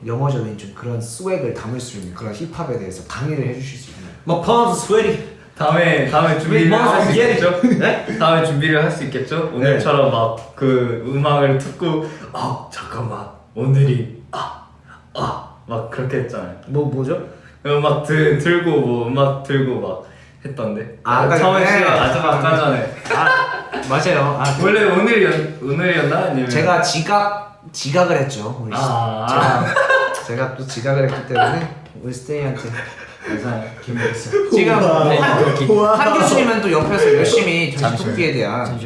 영어적인 좀 그런 스웩을 담을 수 있는 그런 힙합에 대해서 강의를 해주실 수 있나요? My palms sweaty. 다음에 준비를 할 수 get 있겠죠? 네? 다음에 준비를 할 수 있겠죠? 오늘처럼 막 그 음악을 듣고 잠깐만 오늘이 막 그렇게 했잖아요. 뭐죠? 음악 들고 뭐 음악 들고 막 했던데. 아까 처음에 전에? 시간 아까 전에. 맞아요. 원래 오늘이었나 아니면 제가 지각을 했죠. 우리 제가 또 지각을 했기 때문에 우리 스테이한테 감사해요. 김백수. 지금 네, 한 교수님은 또 옆에서 열심히 돼지토끼에 대한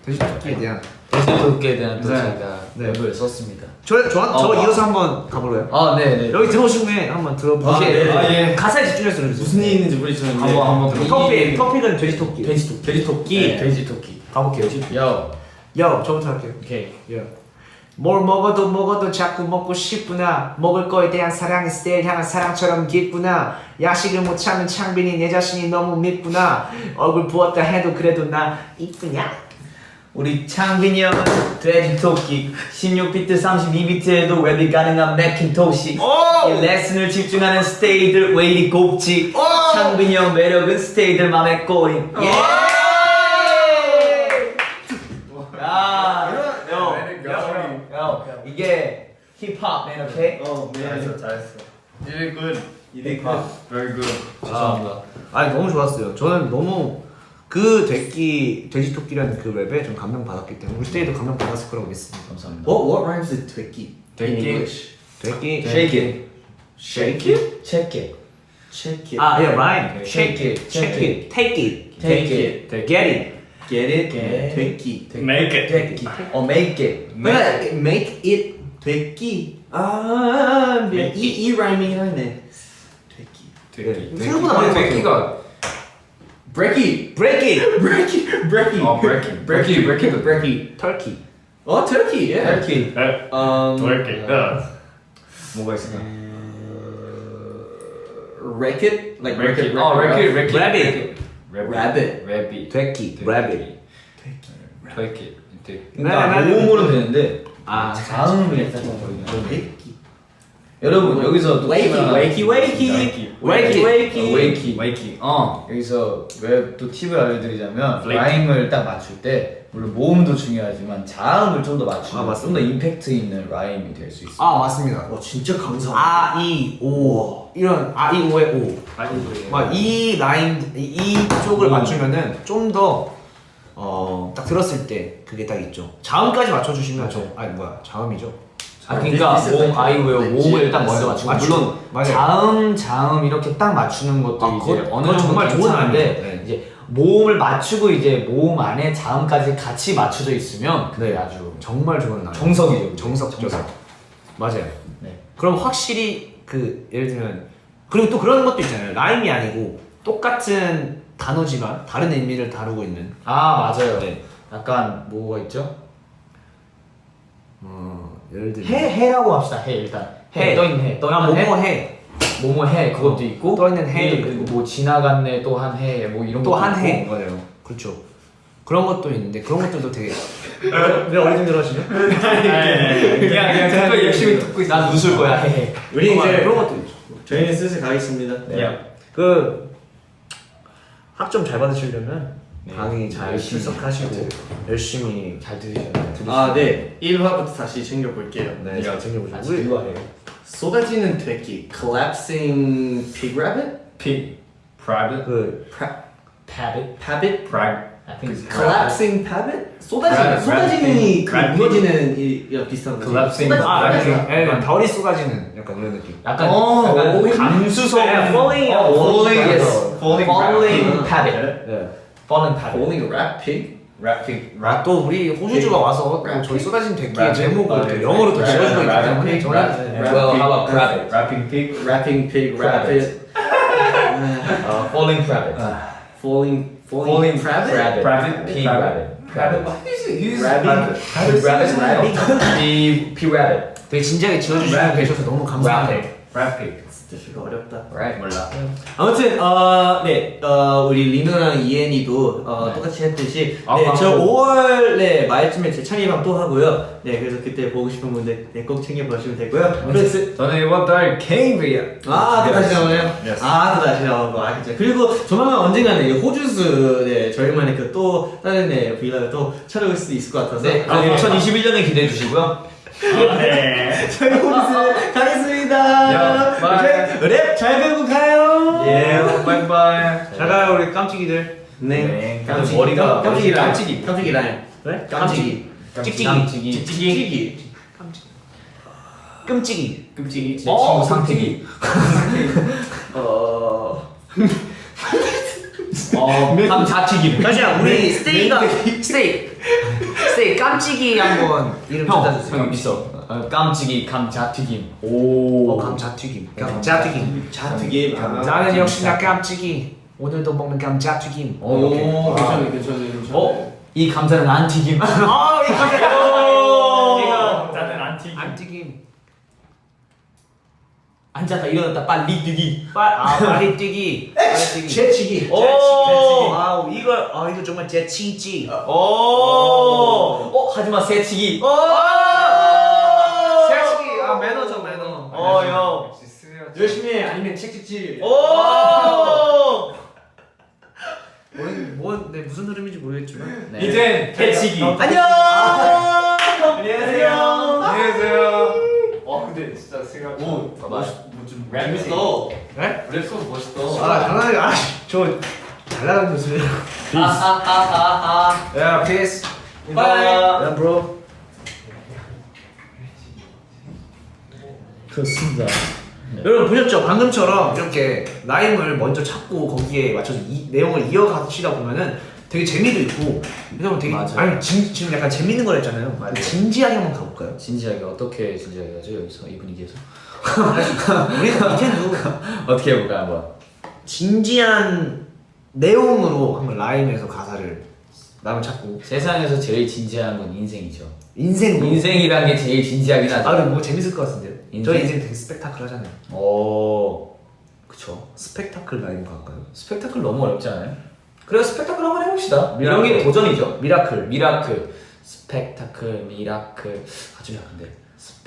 돼지토끼에 대한 또 네. 제가 네. 랩을 썼습니다. 저 이어서 한번 가볼래요? 네네. 여기 들어오신 후에 한번 들어보세요. 네. 가사에 집중해서 들어주세요. 무슨 일이 있는지 모르겠지만 한번 토픽은 돼지토끼. 돼지토끼. 돼지토끼. 가볼게요. 저부터 할게요. 오케이. 뭘 먹어도 자꾸 먹고 싶구나. 먹을 거에 대한 사랑의 스테일 향한 사랑처럼 깊구나. 야식을 못 참는 창빈이 내 자신이 너무 밉구나. 얼굴 부었다 해도 그래도 나 이쁘냐? 우리 창빈이 형은 돼지토끼 16비트 32비트에도 랩이 가능한 맥킨토시 이 레슨을 집중하는 스테이들 왜 이리 곱지 창빈이 형 매력은 스테이들 맘에 꼬린 이게 힙합 man, okay? 잘했어. You did good. Very good. 죄송합니다. 아니 너무 좋았어요. 저는 너무 그 돼지토끼라는 그 랩에 좀 감명 받았기 때문에 우리 스테이도 감명 받았을 거라고 믿습니다. 감사합니다. What rhymes with twiggy? In English. 돼지 Shake it. Shake it? Check it. Check it. rhyme. Shake it. Check it. Take it. Take it. Get it. Get it? Get twiggy. Make it. Take it. Make it. Make it twiggy. 이 rhyming 하네. twiggy. 생각보다 많이 돼지가 Breaky. Break it. Breaky. breaking. Breaky. Turkey. Oh, turkey. Yeah. Turkey. Turkey. 뭐가 있을까? Racket. Like Racket. racket. Rabbit. Rabbit. Rabbit. 돼지. Rabbit. Turkey. 그러니까 모음으로 되는데 자음을 살짝 보이네요. Wakey. 여러분 여기서 또 Wakey. Wakey. 여기서 왜 또 팁을 알려드리자면 Flake. 라임을 딱 맞출 때 물론 모음도 중요하지만 자음을 좀 더 맞추면 좀 더 임팩트 있는 라임이 될 수 있어요. 맞습니다. 진짜 감사합니다. 아, 이, 오. 이런 이, 오의 오. 막 이 라인 이 쪽을 맞추면은 좀 더 딱 들었을 때 그게 딱 있죠. 자음까지 맞춰주시면 자음이죠. 그러니까 모음 아이오의 모음을 일단 먼저 맞추고 물론 맞아요. 자음 이렇게 딱 맞추는 것도 이제 어느 정도 정말 좋은 괜찮은데 아이디어예요. 네. 이제 모음을 맞추고 이제 모음 안에 자음까지 같이 맞춰져 있으면 그게 아주 정말 좋은 날. 정석이죠. 정석. 맞아요. 네. 그럼 확실히 예를 들면 그리고 또 그런 것도 있잖아요. 라임이 아니고 똑같은 단어지만 다른 의미를 다루고 있는. 맞아요. 네. 약간 뭐가 있죠? 예를 들면 해라고 합시다. 해 일단. 해. 떠있는 해. 떠있는 해. 뭐해. 뭐뭐 해 그것도 있고 떠있는 해도 그리고 뭐 지나갔네 또 한 해 뭐 이런 또 것도 한 해. 있고. 맞아요. 그렇죠. 그런 것도 있는데 그런 것들도 되게 왜 어리둥절 하시죠? 그냥 듣고 열심히 듣고 있어. 난 웃을 거야. 우리 이제 그런 것도 있죠. 저희는 슬슬 가겠습니다. 그 학점 잘 받으시려면 네. 강의 잘 열심히 출석하시고 열심히 잘 들으셔야 돼. 아, 네. 1화부터 다시 챙겨볼게요. 네, 잘 챙겨보시고 아직 이거예요. 쏟아지는 돼지, collapsing pig rabbit? P private 그 Pabbit. Pabbit? private I think it's collapsing pabbit? Rabbit, 쏟아지는 그 rabbit. 무너지는 이 비슷한 거지. collapsing 별이 쏟아지는 약간 이런 느낌. 약간 오, 감수성. falling, falling, yes. falling pabbit. 네. falling pabbit. falling rat pig? rat pig 아, 또 우리 호주주가 와서 또 랩. 저희 쏟아진 대기의 랩. 제목을 또 네. 영어로 또 랩. 지어주고 있기 랩. 때문에 랩. 저는 랩. Well, how about rabbit? rapping pig rapping pig, rabbit. Falling rabbit. falling rabbit? private P rabbit. rabbit who's Rabbit. P rabbit. 되게 진지하게 지어주시고 랩. 계셔서 너무 감사합니다. rat pig 진짜 어렵다. Right. 몰라 아무튼 우리 리노랑 이엔이도 똑같이 했듯이 아하. 저 5월 말쯤에 제 창의방 또 하고요. 네, 그래서 그때 보고 싶은 분들 꼭 챙겨보시면 되고요. 그래서 저는 이번 달 케이블이야 또 다시 나오네요. Yes. 또 다시 나오고 그죠. 그리고 조만간 언젠가는 이 호주스 저희만의 그 또 다른 브이로그 또 촬영할 수도 있을 것 같아서 네, 2021년에 기대해 주시고요. 저희 호주스 가겠습니다. 야, 바이. 랩잘 배우고 가요. 예 바이바이 잘 가요 우리 깜찍이들. 네. 깜찍이. 머리가 깜찍이 라임. 깜찍이. 깜찍이 라임. 그래? 깜찍이. 찍찍이. 찍찍이. 끔찍이. 끔찍이. 제 친구 상태기. 감자튀김. 잠시만 우리 스테이 깜찍이 한번 이름 찾아주세요. 형 있어. 깜찍이 감자튀김. 감자튀김. 감자튀김. 자튀김. 나는 역시나 깜찍이. 오늘도 먹는 감자튀김. 오, 괜찮네. 이 감자는 안 튀김. 이 감자. 나는 안 튀김 안 튀김. 앉았다 일어났다 빨리 뛰기. 빨리 뛰기. 빨리 뛰기. 재치기. 오. 이거 정말 재치기. 하지만 새치기. 재치기. 매너죠 매너. 요. 열심히 해. 아니면 책찍질. 네, 무슨 흐름인지 모르겠지만. 네. 이젠 새치기. 안녕. 안녕하세요 안녕하세요 근데 진짜 생각 뭐좀 재밌어. 네? 랩소 멋있다 장난이 저잘 나가는 모습이에요. 야, peace. 바이. 야, bro. 그렇습니다. 여러분 보셨죠? 방금처럼 이렇게 라임을 먼저 찾고 거기에 맞춰서 내용을 이어가시다 보면은 되게 재미도 있고 왜냐면 되게 맞아요. 지금 약간 재밌는 걸 했잖아요. 진지하게 한번 가볼까요? 진지하게 어떻게 진지하게 하죠 여기서 이 분위기에서? 우리는 밑에도 어떻게 해볼까 한번. 진지한 내용으로 한번 라임에서 가사를 나름 찾고 세상에서 제일 진지한 건 인생이죠. 인생으로. 인생이란 게 제일 진지하긴 하죠. 근데 뭐 재밌을 것 같은데요? 인생? 저희 인생 되게 스펙타클 하잖아요. 그쵸. 스펙타클 라임 갈까요? 스펙타클 너무 어렵지 않아요? 그래서 스펙타클 한번 해봅시다. 이런 게 도전이죠. 미라클. 스펙타클, 미라클. 아주 약한데.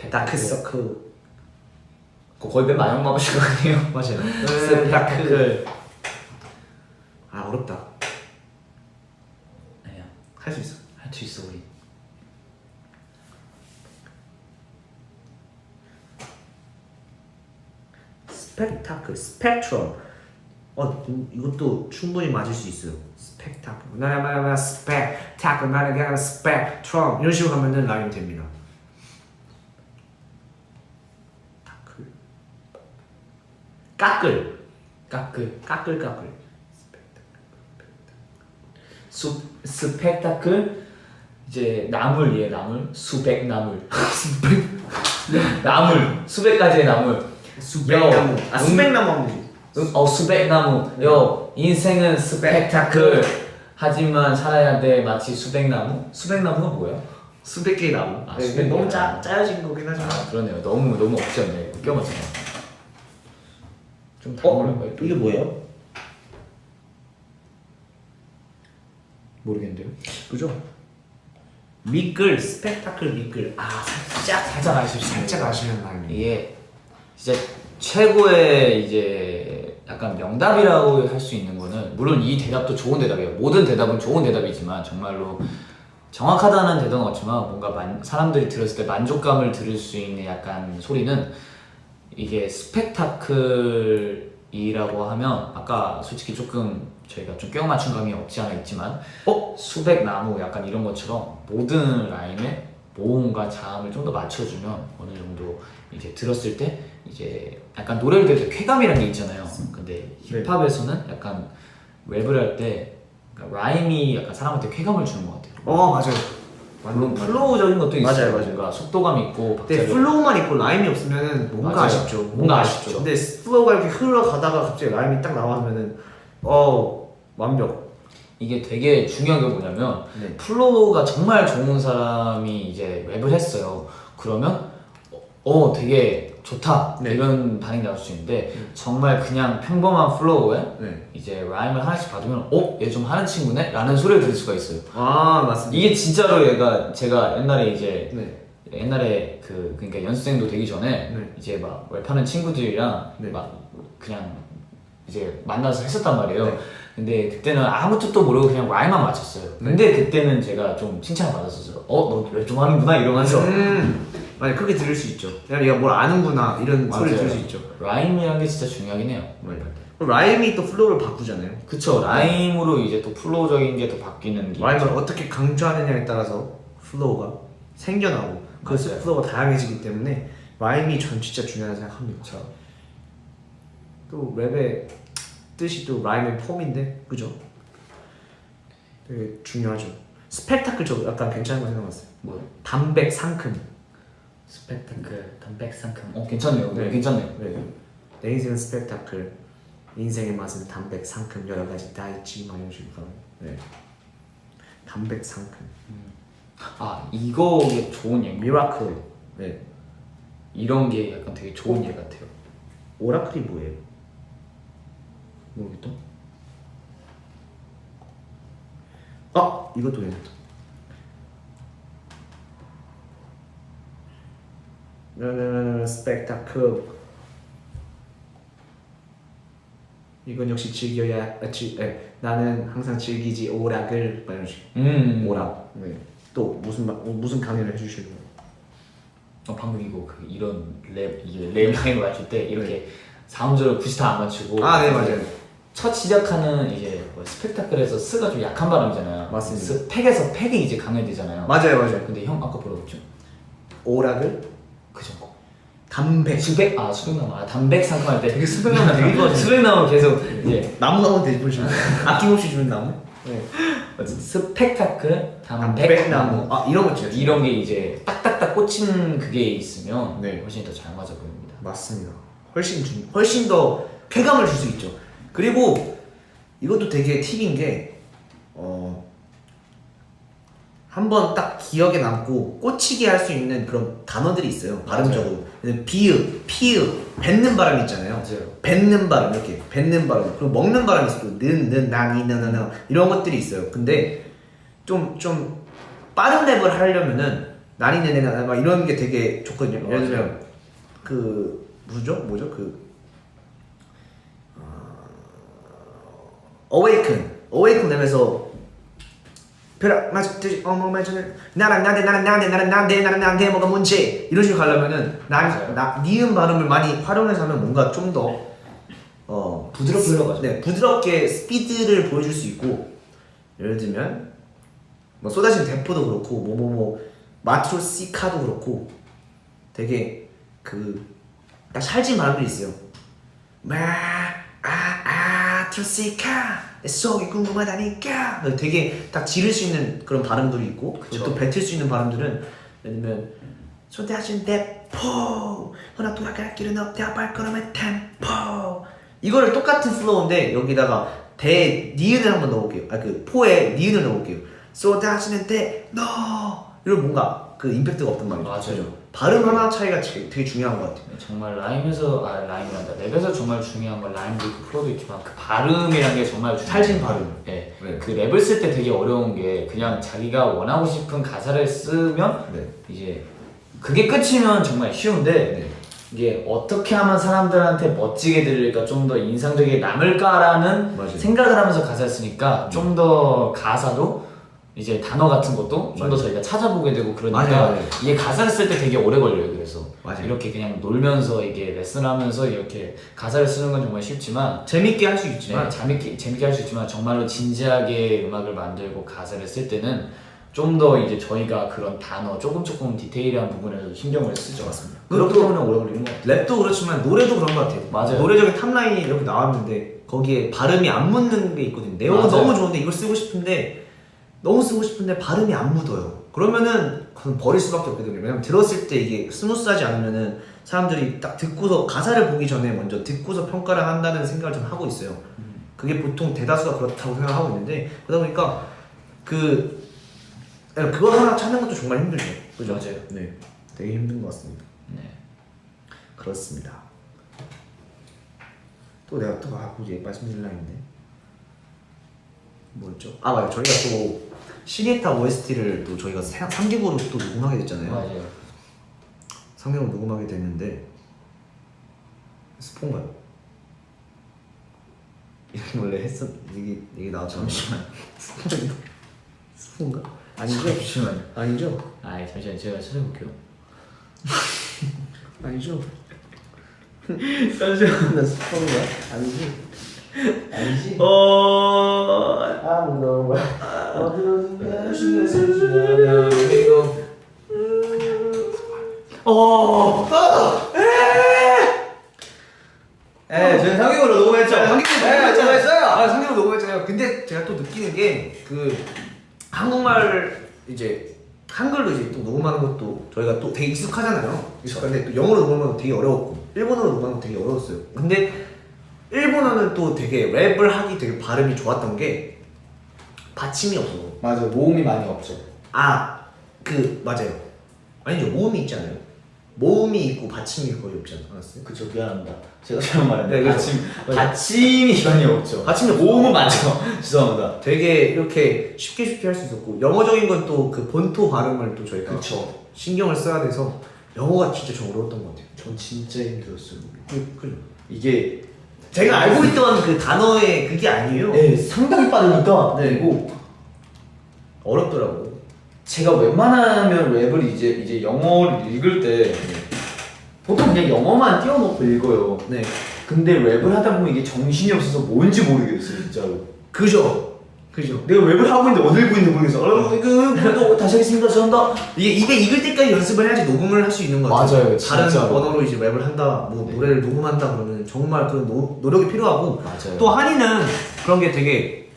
다크서클. 거의 맨 마지막 마보신 거 아니에요? 맞아요. 스펙타클. 어렵다. 아니야. 할 수 있어. 할 수 있어 우리. 스펙타클, 스펙트럼. 이것도 충분히 맞을 수 있어요. 스펙타클. 나나 스펙타클. 나는 그냥 스펙트럼. 이런 식으로 가면은 라임 됩니다. 타클. 까끌. 스펙타클. 이제 나물이에요 나물. 수백 나물. 나물. 수백 가지의 나물. 수백나무. 수백나무 하면 되지. 수백나무. 인생은 스펙타클. 하지만 살아야 돼 마치 수백나무. 수백나무가 뭐야? 수백 개의 나무. 수백 개의 너무 나무. 짜여진 거긴 하지만. 그러네요. 너무 없지않네. 껴맞잖아. 좀 다물어봐요. 이게 뭐예요? 모르겠는데요. 그죠? 미끌 스펙타클 미끌 살짝 아쉽습니다. 살짝 아시는 라임. 이게 진짜 최고의 이제 약간 명답이라고 할 수 있는 거는 물론 이 대답도 좋은 대답이에요. 모든 대답은 좋은 대답이지만 정말로 정확하다는 대답은 없지만 뭔가 사람들이 들었을 때 만족감을 들을 수 있는 약간 소리는 이게 스펙타클이라고 하면 아까 솔직히 조금 저희가 좀 껴 맞춘 감이 없지 않아 있지만 수백 나무 약간 이런 것처럼 모든 라임에 모음과 자음을 좀 더 맞춰주면 어느 정도 이제 들었을 때 이제 약간 노래를 들을 때 쾌감이라는 게 있잖아요. 근데 힙합에서는 약간 랩을 할 때 라임이 약간 사람한테 쾌감을 주는 것 같아요. 맞아요. 물론 플로우적인 것도 있어요. 맞아요. 뭔가 속도감 있고 근데 플로우만 있고 라임이 없으면은 뭔가 맞아요. 아쉽죠. 뭔가 아쉽죠. 근데 플로우가 이렇게 흘러가다가 갑자기 라임이 딱 나와면은 완벽. 이게 되게 중요한 게 뭐냐면 네. 플로우가 정말 좋은 사람이 이제 랩을 했어요. 그러면 되게 좋다 네. 이런 반응이 나올 수 있는데 정말 그냥 평범한 플로우에 네. 이제 라임을 하나씩 받으면 얘 좀 하는 친구네? 라는 소리를 들을 수가 있어요. 맞습니다. 이게 진짜로 제가 옛날에 이제 네. 옛날에 그러니까 연습생도 되기 전에 네. 이제 막 랩하는 친구들이랑 네. 막 그냥 이제 만나서 했었단 말이에요. 네. 근데 그때는 아무 뜻도 모르고 그냥 라임만 맞췄어요. 근데 그때는 제가 좀 칭찬을 받았었어요. 너 랩 좀 하는구나 이러면서. 맞아요. 그렇게 들을 수 있죠. 그냥 얘가 뭘 아는구나 이런 소리 들을 수 있죠. 라임이라는 게 진짜 중요하긴 해요. 그럼 라임이 또 플로우를 바꾸잖아요. 그쵸. 라임으로 이제 또 플로우적인 게 또 바뀌는 게 라임을 있죠. 어떻게 강조하느냐에 따라서 플로우가 생겨나고 그 맞아요. 플로우가 다양해지기 때문에 라임이 전 진짜 중요하다고 생각합니다. 그쵸. 또 랩의 뜻이 또 라임의 폼인데 그죠? 되게 중요하죠. 스펙타클 저 약간 괜찮은 거 생각났어요. 뭐요? 담백 상큼. 스펙타클, 담백상큼. 괜찮네요. 네. 괜찮네요. 네. 내 인생은 스펙타클. 인생의 맛은 담백 상큼 여러 가지 다 있지 막 이런 식으로. 네. 담백 상큼. 이거 좋은 얘기. 미라클. 네. 이런 게 약간 되게 좋은 예 같아요. 오라클이 뭐예요? 모르겠다. 이것도 괜찮다. 스펙타클. 이건 역시 즐겨야 나는 항상 즐기지 오락을 이런 식. 오락. 네. 또 무슨 강의를 해주시는 방금 이거 이런 랩 행을 맞출 때 이렇게 4음절을 굳이 다 안 맞추고 네 맞아요. 첫 시작하는 이제 스펙타클에서 스가 좀 약한 발음이잖아요. 맞습니다. 스펙에서 팩이 이제 강해지잖아요. 맞아요 맞아요. 근데 형 아까 뭐라고 했죠? 오락을 그전 거. 담백. 수백나무. 담백 상큼할 때 되게 수백나무 되게 좋아하시네. 수백나무 계속 이제 나무 나무 대주시는 아낌없이 주는 나무. 네. 어쨌든 스펙타클 담백나무. 이런 거 진짜 이런 게 이제 딱딱딱 꽂힌 그게 있으면 네. 훨씬 더 잘 맞아 보입니다. 맞습니다. 훨씬 더 쾌감을 줄 수 있죠. 그리고 이것도 되게 팁인 게 한번 딱 기억에 남고 꽂히게 할 수 있는 그런 단어들이 있어요. 발음적으로. 비읍, 피읍, 뱉는 발음 있잖아요. 맞아요. 뱉는 발음 이렇게 뱉는 발음 그리고 먹는 발음이 있어요. 는, 나니, 너너너 이런 것들이 있어요. 근데 좀 빠른 랩을 하려면은 나니, 너너 막 이런 게 되게 좋거든요. 예를 들면 뭐죠? Awaken 랩에서 나는 뭐가 문제 이런 식으로 가려면은 니은 발음을 많이 활용해서 하면 뭔가 좀 더 부드럽게 흘러가죠. 네, 부드럽게 스피드를 보여줄 수 있고 예를 들면 뭐 쏟아진 대포도 그렇고 뭐뭐뭐 마트로시카도 그렇고 되게 딱 찰진 발음들이 있어요. 마트로시카 내 속이 궁금하다니까 되게 딱 지를 수 있는 그런 발음들이 있고 또 뱉을 수 있는 발음들은 예를 들면 쏟아진 대포 허나 돌아갈 길은 없다 발걸음의 템포 이거를 똑같은 플로우인데 여기다가 니은을 한번 넣어볼게요. 포에 니은을 넣어볼게요. 쏟아지는 대 이런 뭔가 임팩트가 없단 말이죠. 맞아요. 발음 하나 차이가 되게 중요한 것 같아요. 정말 라임이란다. 랩에서 정말 중요한 건 라임도 있고 플로도 있지만 그 발음이란 게 정말 중요해요. 찰진 발음. 네. 네. 그 랩을 쓸 때 되게 어려운 게 그냥 자기가 원하고 싶은 가사를 쓰면 네. 이제 그게 끝이면 정말 쉬운데 네. 이게 어떻게 하면 사람들한테 멋지게 들릴까 좀 더 인상적이게 남을까라는 맞아요. 생각을 하면서 가사를 쓰니까 좀 더 가사도 이제 단어 같은 것도 좀 더 저희가 찾아보게 되고 그러니까 맞아요. 이게 가사를 쓸 때 되게 오래 걸려요. 그래서 맞아요. 이렇게 그냥 놀면서 이게 레슨하면서 이렇게 가사를 쓰는 건 정말 쉽지만 재밌게 할 수 있지만 재밌게 할 수 있지만 정말로 진지하게 음악을 만들고 가사를 쓸 때는 좀 더 이제 저희가 그런 단어 조금 디테일한 부분에서 신경을 쓰죠. 맞습니다. 그렇기 그것도 때문에 오래 걸리는 것 같아요. 랩도 그렇지만 노래도 그런 것 같아요. 맞아요. 노래적인 탑라인이 이렇게 나왔는데 거기에 발음이 안 묻는 게 있거든요. 내용은 맞아요. 너무 좋은데 이걸 쓰고 싶은데 너무 쓰고 싶은데 발음이 안 묻어요. 그러면은 그건 버릴 수밖에 없거든요. 왜냐면 들었을 때 이게 스무스하지 않으면은 사람들이 딱 듣고서 가사를 보기 전에 먼저 듣고서 평가를 한다는 생각을 좀 하고 있어요. 그게 보통 대다수가 그렇다고 생각하고 있는데 그러다 보니까 그거 하나 찾는 것도 정말 힘들죠. 그죠? 맞아요. 네, 되게 힘든 것 같습니다. 네. 그렇습니다. 또 내가 또 이제 말씀드릴 라인인데 뭐였죠? 아 맞아요. 저희가 또 시계타 OST를 또 저희가 3개국으로 또 녹음하게 됐잖아요. 맞아요. 3개국 녹음하게 됐는데 스폰가요? 이거 원래 했었 이게 나왔잖아요. 잠시만. 스폰가? 아니죠? 잠시만. 아니죠? 잠시만 제가 찾아볼게요. 아니죠? 잠시만 나 스폰가? 아니지? 아니지? 아무도 봐. 어디로든 신경 쓰지 않아. 이거. 저희 상경으로 녹음했죠. 상경으로 녹음했잖아요. 근데 제가 또 느끼는 게 그 한국말 이제 한글로 이제 또 녹음하는 것도 저희가 또 되게 익숙하잖아요. 익숙한데 또 영어로 녹음하는 건 되게 어려웠고 일본어로 녹음하는 건 되게 어려웠어요. 근데 일본어는 또 되게 랩을 하기 되게 발음이 좋았던 게 받침이 없어. 맞아요. 모음이 많이 없죠. 맞아요. 아니죠. 모음이 있잖아요. 모음이 있고 받침이 거의 없지 않았어요? 그쵸, 미안합니다. 제가 잘못 말했네. 네, 그렇죠. 받침이 많이 없죠. 받침이 없어. 모음은 많죠. 죄송합니다. 되게 이렇게 쉽게 할 수 있었고 영어적인 건 또 그 본토 발음을 또 저희가 그쵸. 신경을 써야 돼서 영어가 진짜 좀 어려웠던 것 같아요. 전 진짜 힘들었어요. 그죠? 이게 제가 알고 있던 그 단어의 그게 아니에요. 네, 상당히 빠르니까 네. 그리고 어렵더라고. 제가 웬만하면 랩을 이제 영어를 읽을 때 보통 그냥 영어만 띄워놓고 읽어요. 네. 근데 랩을 하다 보면 이게 정신이 없어서 뭔지 모르겠어요, 진짜로. 그죠? 내가 랩을 하고 있는데 어딜 읽고 있는지 모르겠어. 또 다시 하겠습니다. 죄송합니다. 이게 입에 익을 때까지 연습을 해야지 녹음을 할 수 있는 것 같아요. 맞아요, 다른 진짜로. 언어로 이제 랩을 한다, 뭐 네. 노래를 녹음한다 그러면 정말 그 노력이 필요하고 맞아요. 또 한이는 그런 게 되게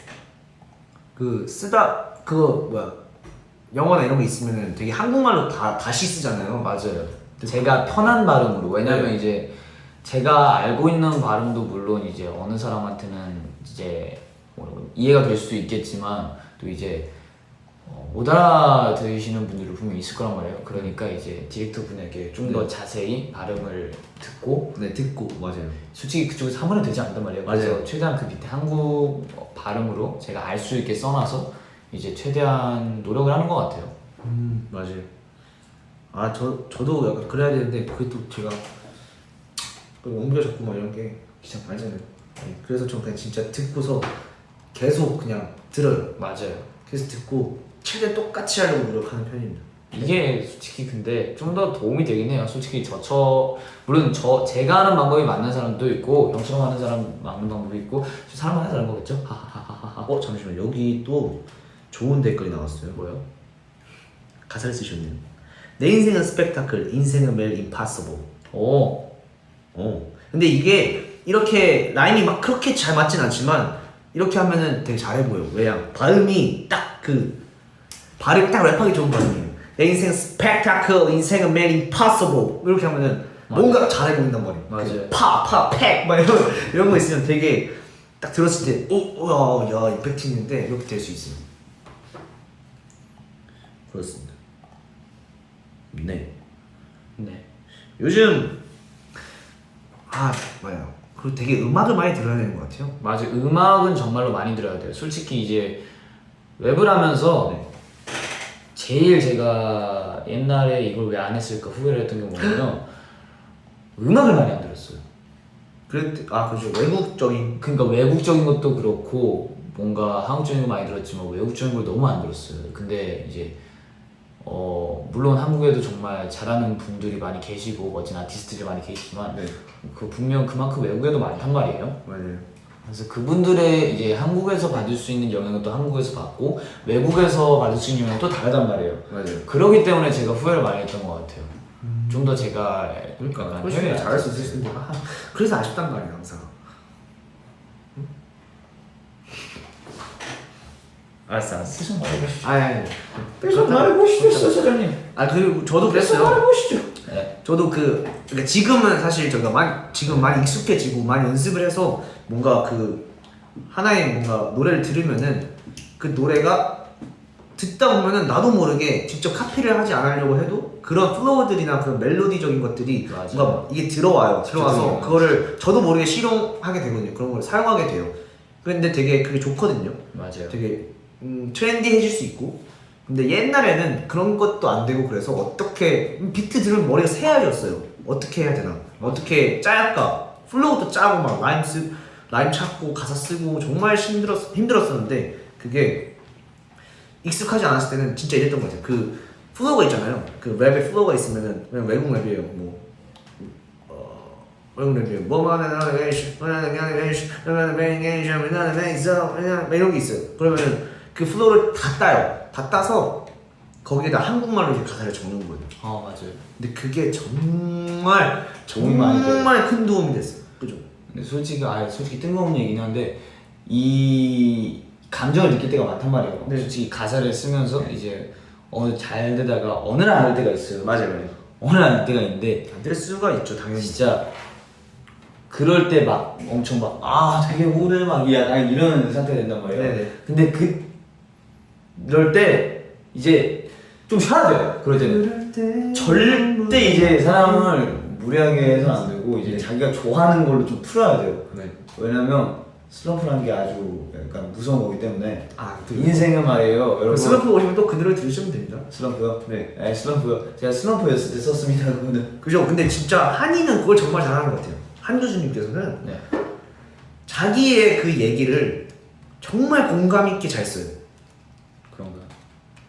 영어나 이런 거 있으면은 되게 한국말로 다시 쓰잖아요. 맞아요. 제가 편한 발음으로 왜냐면 네. 이제 제가 알고 있는 발음도 물론 이제 어느 사람한테는 이제 이해가 될 수도 있겠지만 또 이제 못 알아들으시는 분들이 분명히 있을 거란 말이에요. 그러니까 이제 디렉터 분에게 좀 더 네. 자세히 발음을 듣고 네, 듣고 맞아요. 솔직히 그쪽에서 한 번에 되지 않단 말이에요. 그래서 맞아요. 최대한 그 밑에 한국 발음으로 제가 알 수 있게 써놔서 이제 최대한 노력을 하는 것 같아요. 맞아요. 저도 약간 그래야 되는데 그게 또 제가 옮겨 잡고 막 이런 게 귀찮 알잖아요. 네, 그래서 전 그냥 진짜 듣고서 계속 그냥 들어요. 맞아요. 그래서 듣고 최대 똑같이 하려고 노력하는 편입니다. 이게 솔직히 근데 좀 더 도움이 되긴 해요. 솔직히 물론 제가 하는 방법이 맞는 사람도 있고 형처럼 하는 사람 맞는 방법이 있고 사람마다 다른 거겠죠? 하하하하하. 잠시만 여기 또 좋은 댓글이 나왔어요. 뭐요? 가사를 쓰셨네요. 내 인생은 스펙타클, 인생은 매일 임파서블. 근데 이게 이렇게 라임이 막 그렇게 잘 맞진 않지만 이렇게 하면은 되게 잘해 보여. 왜냐? 발음이 딱 발음이 딱 랩하기 좋은 발음이에요. 내 인생은 스펙타클, 인생은 매일 임파서블. 이렇게 하면은 뭔가 잘해 보인단 말이에요. 맞아요. 팩! 막 이런 거 있으면 되게 딱 들었을 때 야 임팩트 있는데 이렇게 될 수 있어요. 그렇습니다. 네. 네. 요즘 뭐야 그리고 되게 음악을 많이 들어야 되는 것 같아요. 맞아. 음악은 정말로 많이 들어야 돼요. 솔직히 이제 랩을 하면서 네. 제일 제가 옛날에 이걸 왜 안 했을까 후회를 했던 게 뭐냐면 음악을 많이 안 들었어요. 그죠. 외국적인. 그러니까 외국적인 것도 그렇고 뭔가 한국적인 거 많이 들었지만 외국적인 걸 너무 안 들었어요. 근데 이제 물론 한국에도 정말 잘하는 분들이 많이 계시고 멋진 아티스트들이 많이 계시지만 네. 그 분명 그만큼 외국에도 많단 말이에요. 맞아요. 그래서 그분들의 이제 한국에서 받을 수 있는 영향은 또 한국에서 받고 외국에서 받을 수 있는 영향은 또 다르단 말이에요. 맞아요. 그러기 때문에 제가 후회를 많이 했던 것 같아요. 좀 더 제가 그러니까 약간 훨씬 해외에 더 잘할 수 앉아서 있을 텐데. 그래서 아쉽단 말이에요 항상. 알았어. 계속 말해보시죠. 아니. 계속 말해보시죠, 사장님. 그리고 저도 그랬어요. 말해보시죠. 네. 저도 그러니까 지금은 사실 저희가 지금 많이 익숙해지고 많이 연습을 해서 뭔가 그 하나의 뭔가 노래를 들으면은 그 노래가 듣다 보면은 나도 모르게 직접 카피를 하지 않으려고 해도 그런 플로우들이나 그런 멜로디적인 것들이 맞아요. 뭔가 이게 들어와서 들어와요. 그거를 저도 모르게 실용하게 되거든요. 그런 걸 사용하게 돼요. 그런데 되게 그게 좋거든요. 맞아요. 되게 트렌디해질 수 있고. 근데 옛날에는 그런 것도 안 되고 그래서 어떻게 비트 들으면 머리가 새하얘졌어요. 어떻게 해야 되나? 어떻게 짜할까? 플로우도 짜고 막 라임 찾고 가사 쓰고 정말 힘들었었는데 그게 익숙하지 않았을 때는 진짜 이랬던 것 같아요. 그 플로우가 있잖아요. 그 랩에 플로우가 있으면은 그냥 외국 랩이에요. 외국 랩이에요. 이런 게 있어요. 그러면은 그 플로우를 다 따요. 다 따서 거기에다 한국말로 이제 가사를 적는 거예요. 맞아요. 근데 그게 정말 도움이 많이 돼요. 정말 큰 도움이 됐어요. 그죠? 근데 솔직히 뜬금없는 얘기긴 한데 이 감정을 느낄 때가 많단 말이에요. 네. 솔직히 가사를 쓰면서 이제 잘 되다가 어느 날 안 될 때가 있어요. 맞아요. 어느 날 안 될 때가 있는데 안 될 수가 있죠, 당연히. 진짜 그럴 때 막 엄청 되게 우울해 막 약간 이런 상태가 된단 말이에요. 네네. 근데 그럴 때 이제 좀 쉬어야 돼요. 그럴 때는 절대 이제 사람을 무리하게 해서는 안 되고 이제 자기가 좋아하는 걸로 좀 풀어야 돼요. 네. 왜냐면 슬럼프라는 게 아주 약간 무서운 거기 때문에 또 인생은 말이에요, 여러분. 슬럼프 오시면 또 그 노래 들으시면 됩니다. 슬럼프요? 네. 슬럼프요. 제가 슬럼프였을 때 썼습니다, 그거는. 그죠? 근데 진짜 한이는 그걸 정말 잘하는 것 같아요. 한 교수님께서는 네. 자기의 그 얘기를 정말 공감 있게 잘 써요. 그런가요?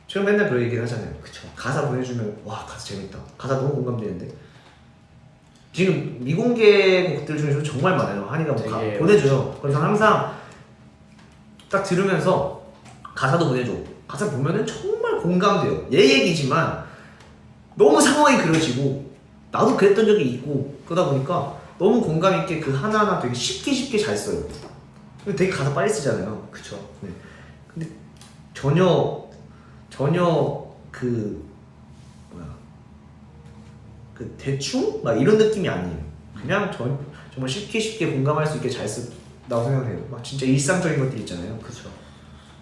제가 맨날 그런 얘기를 하잖아요. 그쵸. 가사 보내주면 와 가사 재밌다. 가사 너무 공감되는데. 지금 미공개 곡들 중에서 정말 많아요. 한이가 되게 보내줘요. 그래서 항상 딱 들으면서 가사도 보내줘. 가사 보면은 정말 공감돼요. 얘 얘기지만 너무 상황이 그려지고 나도 그랬던 적이 있고 그러다 보니까 너무 공감 있게 그 하나하나 되게 쉽게 잘 써요. 근데 되게 가사 빨리 쓰잖아요. 그쵸. 네. 근데 전혀 그 대충 막 이런 느낌이 아니에요. 그냥 정말 쉽게 공감할 수 있게 잘 쓴다고 생각해요. 막 진짜 일상적인 것들 있잖아요. 그쵸.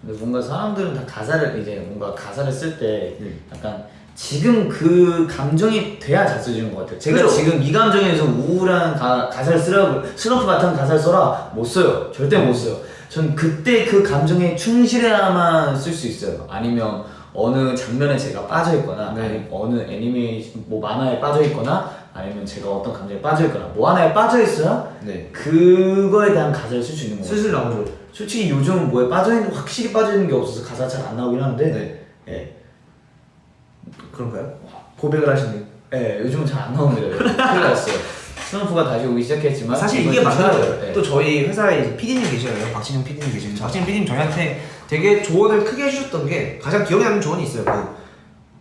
근데 뭔가 사람들은 다 가사를 뭔가 가사를 쓸 때 네. 약간 지금 그 감정이 돼야 잘 써지는 것 같아요. 제가 그죠? 지금 이 감정에서 우울한 가사를 쓰라고 슬럼프 같은 가사를 써라 못 써요. 절대 못 써요. 전 그때 그 감정에 충실해야만 쓸 수 있어요. 아니면 어느 장면에 제가 빠져 있거나 네. 아니면 어느 애니메이션 만화에 빠져 있거나 아니면 제가 어떤 감정에 빠져 있거나 하나에 빠져 있어야 네. 그거에 대한 가사를 쓸 수 있는 거예요. 슬슬 나오죠. 솔직히 요즘 뭐에 확실히 빠져 있는 게 없어서 가사 잘 안 나오긴 하는데 네. 예. 그런가요? 고백을 하시네요. 예, 요즘은 잘 안 나오더라고요. 큰일 났어요. 슬럼프가 다시 오기 시작했지만 사실 이게 이건 좀 쉬어야 맞아요. 돼요. 예. 또 저희 회사에 PD님 계시잖아요. 박진영 PD님 계시는데 박진영 PD님 저희한테 되게 조언을 크게 해주셨던 게 가장 기억에 남는 조언이 있어요. 그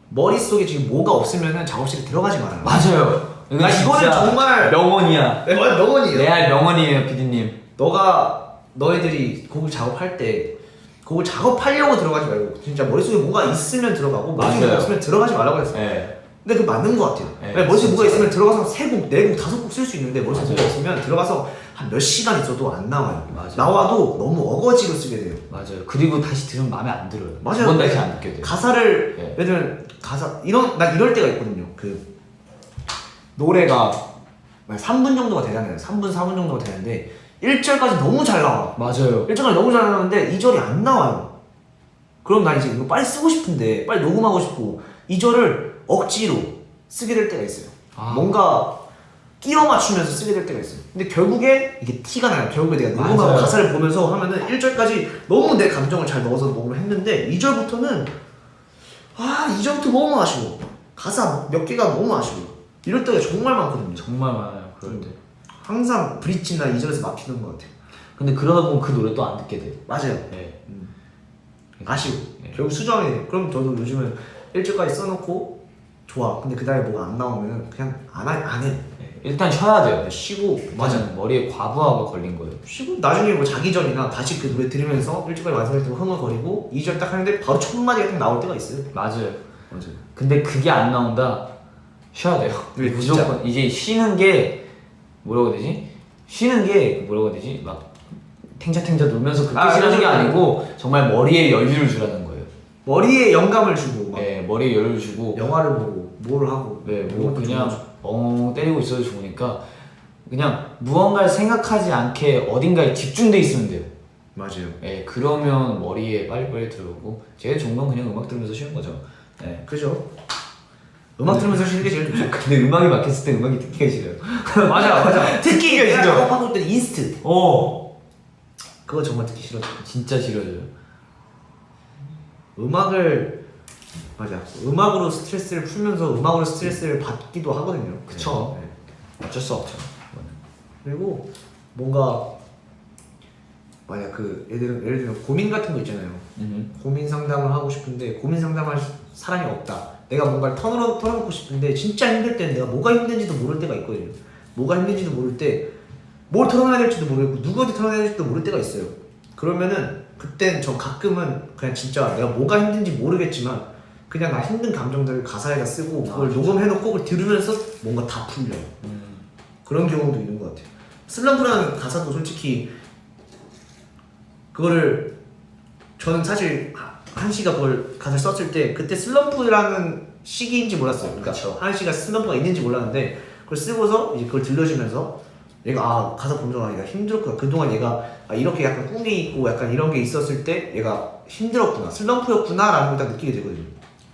머릿속에 지금 뭐가 없으면은 작업실에 들어가지 말아요. 맞아요. 나 이거는 정말 명언이야. 네, 명언이에요. 레알 명언이에요, 피디님. 너희들이 곡을 작업할 때 곡을 작업하려고 들어가지 말고 진짜 머릿속에 뭐가 있으면 들어가고 머릿속에 맞아요. 뭐가 없으면 들어가지 말라고 했어요. 예. 근데 그 맞는 것 같아요. 네, 머릿속에 뭐가 진짜. 있으면 들어가서 3곡, 4곡, 5곡 쓸 수 있는데 머릿속에 맞아요. 뭐가 없으면 들어가서 한 몇 시간 있어도 안 나와요. 맞아요. 나와도 너무 어거지로 쓰게 돼요. 맞아요. 그리고 다시 들으면 마음에 안 들어요. 맞아요. 두번 다시 안 듣게 돼요. 가사를 네. 예를 들면 난 이럴 때가 있거든요. 노래가 3분 정도가 되잖아요. 3분 4분 정도가 되는데 1절까지 너무 잘 나와. 맞아요. 1절까지 너무 잘 나오는데 2절이 안 나와요. 그럼 나 이제 이거 빨리 쓰고 싶은데 빨리 녹음하고 싶고 2절을 억지로 쓰게 될 때가 있어요. 뭔가 끼워 맞추면서 쓰게 될 때가 있어요. 근데 결국에 이게 티가 나요. 결국에 내가 녹음하고 맞아요. 가사를 보면서 하면은 1절까지 너무 내 감정을 잘 넣어서 녹음을 했는데 2절부터는 2절부터 너무 아쉬워. 가사 몇 개가 너무 아쉬워. 이럴 때가 정말 많거든요. 정말 많아요. 그럴 때. 항상 브릿지나 2절에서 막히는 것 같아요. 근데 그러다 보면 그 노래 또 안 듣게 돼. 맞아요. 네. 아쉬워. 결국 수정이 돼. 그럼 저도 요즘은 1절까지 써놓고 좋아. 근데 그 다음에 뭐가 안 나오면 그냥 안 해. 네. 일단 쉬어야 돼요. 쉬고 맞아요. 머리에 과부하가 걸린 거예요. 쉬고 나중에 뭐 자기 전이나 다시 그 노래 들으면서 1절까지 완성할 때 흥얼거리고 2절 딱 하는데 바로 첫 마디가 딱 나올 때가 있어요. 맞아요. 맞아요. 근데 그게 안 나온다. 쉬어야 돼요. 네, 무조건 이제 쉬는 게 뭐라고 해야 되지? 쉬는 게 뭐라고 해야 되지? 막 탱자탱자 놀면서 그렇게 쉬는 게 아니고 정말 머리에 여유를 주라는 거예요. 머리에 영감을 주고 막 네, 머리에 여유를 주고 영화를 보고 뭘 하고 네, 뭐 그냥 엉 때리고 있어도 좋으니까 그냥 무언가를 생각하지 않게 어딘가에 집중돼 있으면 돼요. 맞아요. 네, 그러면 머리에 빨리빨리 들어오고 제 정도는 그냥 음악 들으면서 쉬는 거죠. 네. 그죠? 음악 들으면서 쉬는 게 제일 좋죠. 근데 음악이 막혔을 때 음악이 듣기가 싫어요. 맞아. 듣기가 내가 싫어. 작업하고 있던 인스트 그거 정말 듣기 싫었죠. 진짜 싫어져요. 음악으로 스트레스를 풀면서 음악으로 스트레스를 받기도 하거든요. 그쵸. 네. 어쩔 수 없죠. 그리고 뭔가 만약 예를 들면 고민 같은 거 있잖아요. 고민 상담을 하고 싶은데 고민 상담할 사람이 없다. 내가 뭔가를 털어놓고 싶은데 진짜 힘들 때는 내가 뭐가 힘든지도 모를 때가 있거든요. 뭐가 힘든지도 모를 때 뭘 털어놔야 될지도 모르겠고 누구한테 털어놔야 될지도 모를 때가 있어요. 그러면은 그땐 저 가끔은 그냥 진짜 내가 뭐가 힘든지 모르겠지만 그냥 나 힘든 감정들을 가사에다 쓰고 그걸 녹음해놓고 그걸 들으면서 뭔가 다 풀려요. 그런 경우도 있는 것 같아요. 슬럼프라는 가사도 솔직히 그거를 저는 사실 한시가 그걸 가사를 썼을 때 그때 슬럼프라는 시기인지 몰랐어요. 그러니까 그쵸. 한시가 슬럼프가 있는지 몰랐는데 그걸 쓰고서 이제 그걸 들려주면서 얘가 가사 보면서 얘가 힘들었구나. 그동안 얘가 이렇게 약간 꿈이 있고 약간 이런 게 있었을 때 얘가 힘들었구나. 슬럼프였구나 라는 걸 딱 느끼게 되거든요.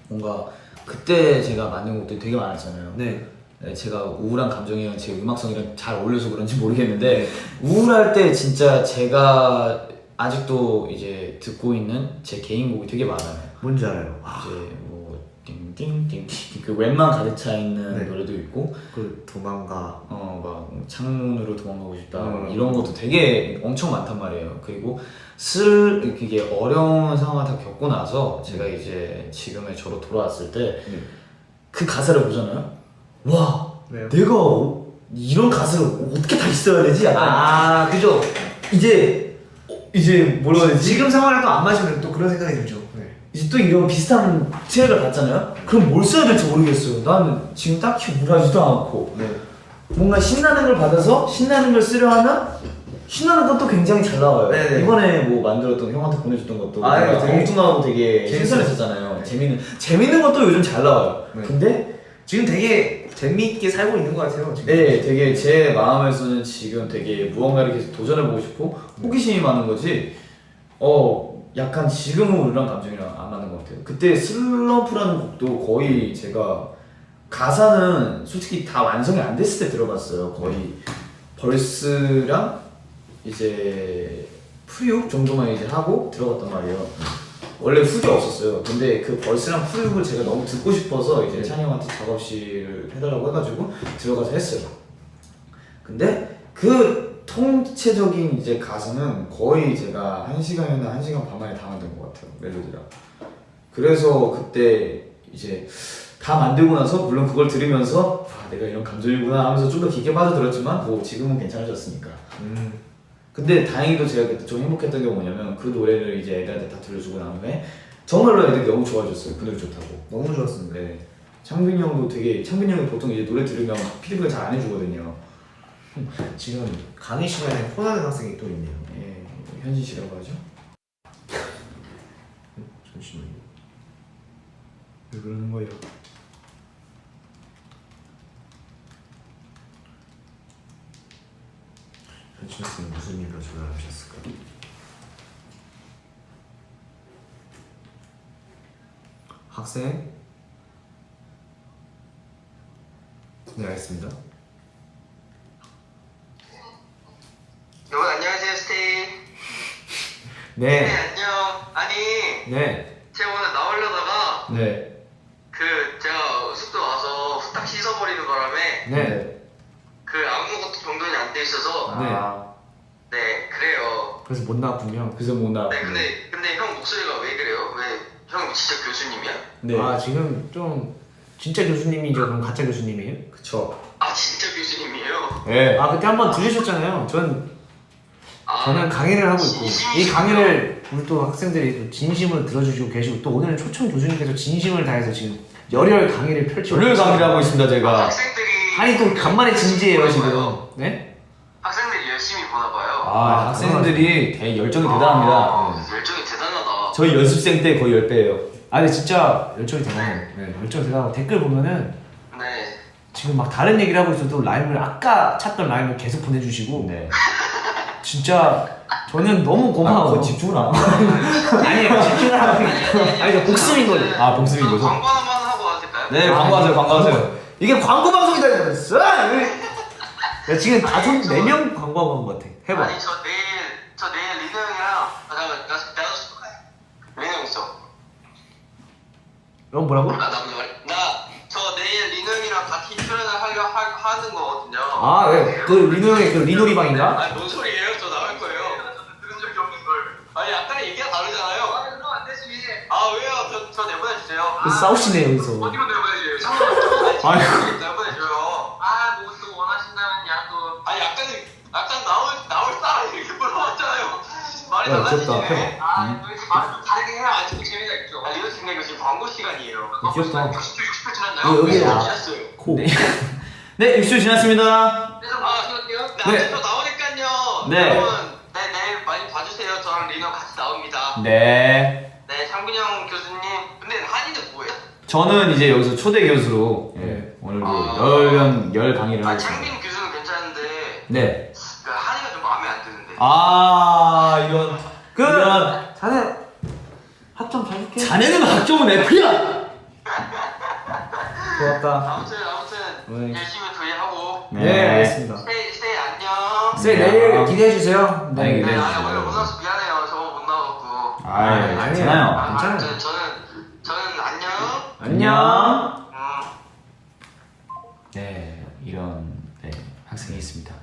뭔가 그때 제가 만든 곡들이 되게 많았잖아요. 네. 네, 제가 우울한 감정이랑 제 음악성이랑 잘 어울려서 그런지 모르겠는데 우울할 때 진짜 제가 아직도 이제 듣고 있는 제 개인 곡이 되게 많아요. 뭔지 알아요. 이제 뭐 띵띵띵 그 웬만 가득 차 있는 네. 노래도 있고 도망가. 막 창문으로 도망가고 싶다 이런 것도 되게 엄청 많단 말이에요. 그리고 그게 어려운 상황을 다 겪고 나서 제가 이제 지금의 저로 돌아왔을 때 그 가사를 보잖아요. 와, 왜요? 내가 이런 가사를 어떻게 다시 써야 되지? 약간 그죠. 이제 뭐라고 해야 되지? 지금 상황이랑 안 맞으면 또 그런 생각이 들죠. 네. 이제 또 이런 비슷한 트랙을 받잖아요? 그럼 뭘 써야 될지 모르겠어요. 나는 지금 딱히 우울하지도 않고 네. 뭔가 신나는 걸 받아서 신나는 걸 쓰려 하면 신나는 것도 굉장히 잘 나와요. 네네. 이번에 뭐 만들었던 형한테 보내줬던 것도 네, 되게 엉뚱하고 되게 신선했었잖아요. 재밌는 것도 요즘 잘 나와요. 네. 근데 지금 되게 재미있게 살고 있는 것 같아요. 지금. 네, 되게 제 마음에서는 지금 되게 무언가를 계속 도전해보고 싶고 호기심이 많은 거지. 약간 지금은 우울한 감정이랑 안 맞는 것 같아요. 그때 슬럼프라는 곡도 거의 제가 가사는 솔직히 다 완성이 안 됐을 때 들어봤어요. 거의 벌스랑 이제 프리훅 정도만 이제 하고 들어갔단 말이에요. 원래 훅이 없었어요. 근데 그 벌스랑 프리훅을 제가 너무 듣고 싶어서 이제 찬이 형한테 작업실을 해달라고 해가지고 들어가서 했어요. 근데 그 통체적인 이제 가사는 거의 제가 1시간이나 1시간 반 만에 다 만든 것 같아요. 멜로디랑. 그래서 그때 이제 다 만들고 나서 물론 그걸 들으면서 내가 이런 감정이구나 하면서 좀 더 깊게 빠져들었지만 뭐 지금은 괜찮아졌으니까. 근데 다행히도 제가 그때 좀 행복했던 게 뭐냐면 그 노래를 이제 애들한테 다 들려주고 난 후에 정말로 애들이 너무 좋아졌어요. 그 노래 좋다고. 너무 좋았습니다. 네. 창빈이 형도 창빈이 형이 보통 이제 노래 들으면 피드백을 잘 안 해주거든요. 지금 강의 시간에 혼나는 학생이 또 있네요. 예, 현진 씨라고 하죠. 잠시만요. 왜 그러는 거예요? 션스는 무슨 일로 전화하셨을까? 학생? 네, 알겠습니다. 여러분 안녕하세요 스테이. 네, 안녕. 아니 네, 제가 오늘 나오려다가 네. 제가 숙소 와서 후딱 씻어버리는 바람에 네. 그 아무것도 정돈이 안 돼 있어서 네. 네 그래요. 그래서 못 나왔군요. 그래서 못 나와. 네 근데 형 목소리가 왜 그래요? 왜 형 진짜 교수님이야? 네. 아, 지금 좀 진짜 교수님이죠? 그럼 가짜 교수님이에요? 그쵸. 아 진짜 교수님이에요? 네. 아, 그때 한번 들으셨잖아요. 저는 강의를 하고 있고 이 강의를 우리 또 학생들이 또 진심으로 들어주시고 계시고 또 오늘은 초청 교수님께서 진심을 다해서 지금 열혈 강의를 펼치고 월요일 강의를 하고 있습니다 저희가. 학생들이 아니 또 간만에 진지해요 지금. 네? 학생들이 열심히 보나 봐요. 아 학생들이 되게 열정이 대단합니다. 열정이 대단하다. 저희 연습생 때 거의 10배예요. 아 근데 진짜 열정이 대단해요. 네, 열정이 대단하고 댓글 보면은 네. 지금 막 다른 얘기를 하고 있어도 라임을 아까 찾던 라임을 계속 보내주시고 네. 진짜 저는 너무 고마워요. 그거 집중을 안 하고. 아니에요, 집중을 하는 게 아니, 복습인 거죠. 아 복습인 거죠? 광고 하나만 하고 와도 될까요? 네 광고하세요 광고하세요. 이게 광고 방송이다 이랬어. 야 지금 4명 광고하고 한 것 같아. 해봐. 아니 저 내일 리노 형이랑 내가 숙소가요. 리노 형 있어. 넌 뭐라고? 나저 내일 리노 형이랑 같이 출연을 하는 거거든요. 아, 네. 그 리노 형의 그 리노리 방인가? 아니 뭔 소리예요? 저 나올 거예요. 들은 적이 없는 걸. 아니 아까랑 얘기가 다르잖아요. 아 그럼 안 되지. 아 왜요? 저 내보내주세요. 그 싸우시네 여기서. 어디로 내보내줘요? 상관없죠. 아이고. 내보내줘요. 아 뭐 또 원하신다면야 또. 아니 약간 나올 사람 이렇게 물어봤잖아요. 말이 야, 달라지네. 귀엽다. 해봐. 아 말을 좀 다르게 해야 아 좀 재미가 있죠. 아 리오 팀내 이거 지금 광고 시간이에요. 귀엽다. 60분 지났나요? 여기 지났어요. 코. 네 6주 지났습니다. 그래서 그럴게요. 네. 앞에서 나오니까요. 네. 여러분, 내일 많이 봐주세요. 저랑 리노 같이 나옵니다. 네. 네, 창빈형 교수님. 근데 한이는 뭐예요? 저는 이제 여기서 초대 교수로 오늘도 열 강의를 아, 하겠습니다. 창빈 교수는 괜찮은데 네. 그 한이가 좀 마음에 안 드는데. 아 이런 이런 자네 학점 잘 줄게. 자네는 학점은 F야. 고맙다. 아무튼 네. 열심히 조회하고. 네, 알겠습니다. 스테이 안녕. 쌤 내일 기대해 주세요. 네, 기대해 네, 주세요. 오늘 못 나와서 미안해요. 저 못 나와갖고. 아이 괜찮아요. 괜찮아요. 저는 안녕. 안녕. 음. 네 이런 학생이 있습니다.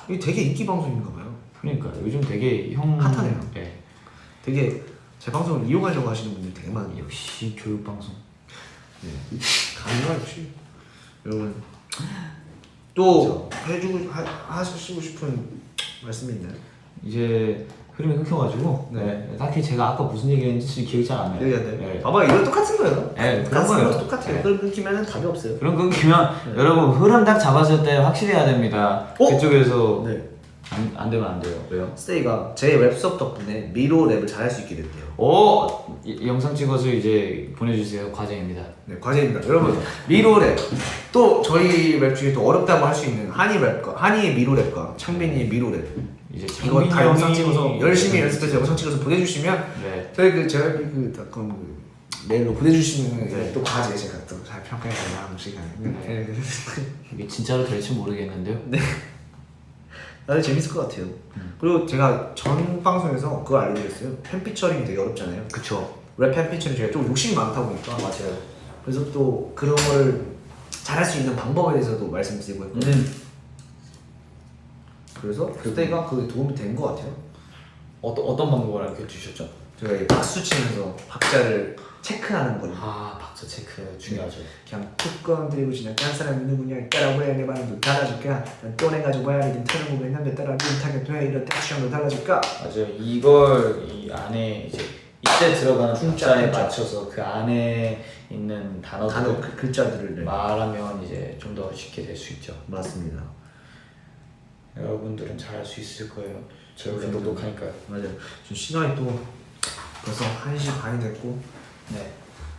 이게 되게 인기 방송인가 봐요. 그러니까 요즘 되게 핫하네요. 네. 되게 제 방송을 이용하려고 하시는 분들이 되게 많아요. 역시 교육 방송. 네. 강의가 역시 여러분 또 해주고 하시고 싶은 말씀이 있나요? 이제 흐름이 끊겨가지고 네. 딱히 제가 아까 무슨 얘기했는지 기억이 잘 안 나요. 여기 안 돼요? 네. 봐봐 이거 똑같은 거예요. 네, 그런 똑같은 거예요. 거 똑같아요. 네. 그걸 끊기면 답이 없어요. 그럼 끊기면 여러분 흐름 딱 잡았을 때 확실히 해야 됩니다. 그쪽에서 네. 안 되면 안 돼요. 왜요? 스테이가 제 랩 수업 덕분에 미로 랩을 잘할 수 있게 됐대요. 영상 찍어서 이제 보내주세요. 과제입니다. 네, 과제입니다. 여러분, 미로 랩. 또 저희 랩 중에 또 어렵다고 할 수 있는 한이 랩과 한이의 미로 랩과 창빈이의 미로 랩. 이제 이거 다 창빈이 영상 형이- 찍어서 열심히 연습해서 영상 찍어서 보내주시면 네. 저희 제가 그 메일로 보내주시면 또 과제 제가 또 잘 평가해서 나가는 시간에. 네. 이게 진짜로 될지 모르겠는데요. 네. 나도 재밌을 것 같아요. 그리고 제가 전 방송에서 그거 알려드렸어요. 팬 피처링이 되게 어렵잖아요. 그쵸. 랩 팬 피처링 제가 좀 욕심이 많다 보니까 맞아요. 그래서 또 그런 거를 잘할 수 있는 방법에 대해서도 말씀드리고 있거든요. 그래서 그때가 그게 도움이 된 것 같아요. 어떤 방법을 알려 주셨죠? 제가 이 박수 치면서 박자를 체크하는 거예요. 아 박자 체크 중요하죠. 그냥 툭 건드리고 지나간 사람이 누구냐 따라 왜 내 반응도 달라질까 난 또 내가 좀 와야 되긴 터는 몸에 남들 따라 비슷하게 돼 이런 액션도 달라질까. 맞아요. 이걸 이 안에 이제 이때 들어가는 pun자에 pun자에 맞춰서 그 안에 있는 단어들 글자들을 말하면 이제 좀 더 쉽게 될 수 있죠. 맞습니다. 여러분들은 잘할 수 있을 거예요. 저희가 똑똑하니까요. 맞아요. 지금 시간이 또 벌써 1시 반이 됐고 네.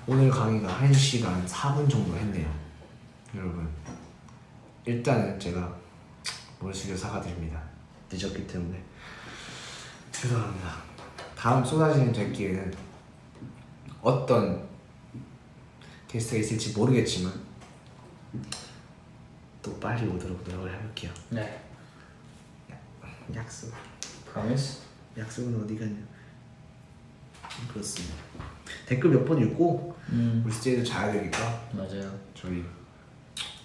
오늘 강의가 1시간 4분 정도 했네요. 여러분 일단은 제가 몰수를 사과드립니다. 늦었기 때문에 죄송합니다. 다음 쏟아지는 됐기에는 어떤 게스트가 있을지 모르겠지만 또 빨리 오도록 노력을 해볼게요. 네. 약속. Promise? 약속은 어디 갔냐? 그렇습니다. 댓글 몇 번 읽고 우리 스테이도 자야 되니까 맞아요. 저희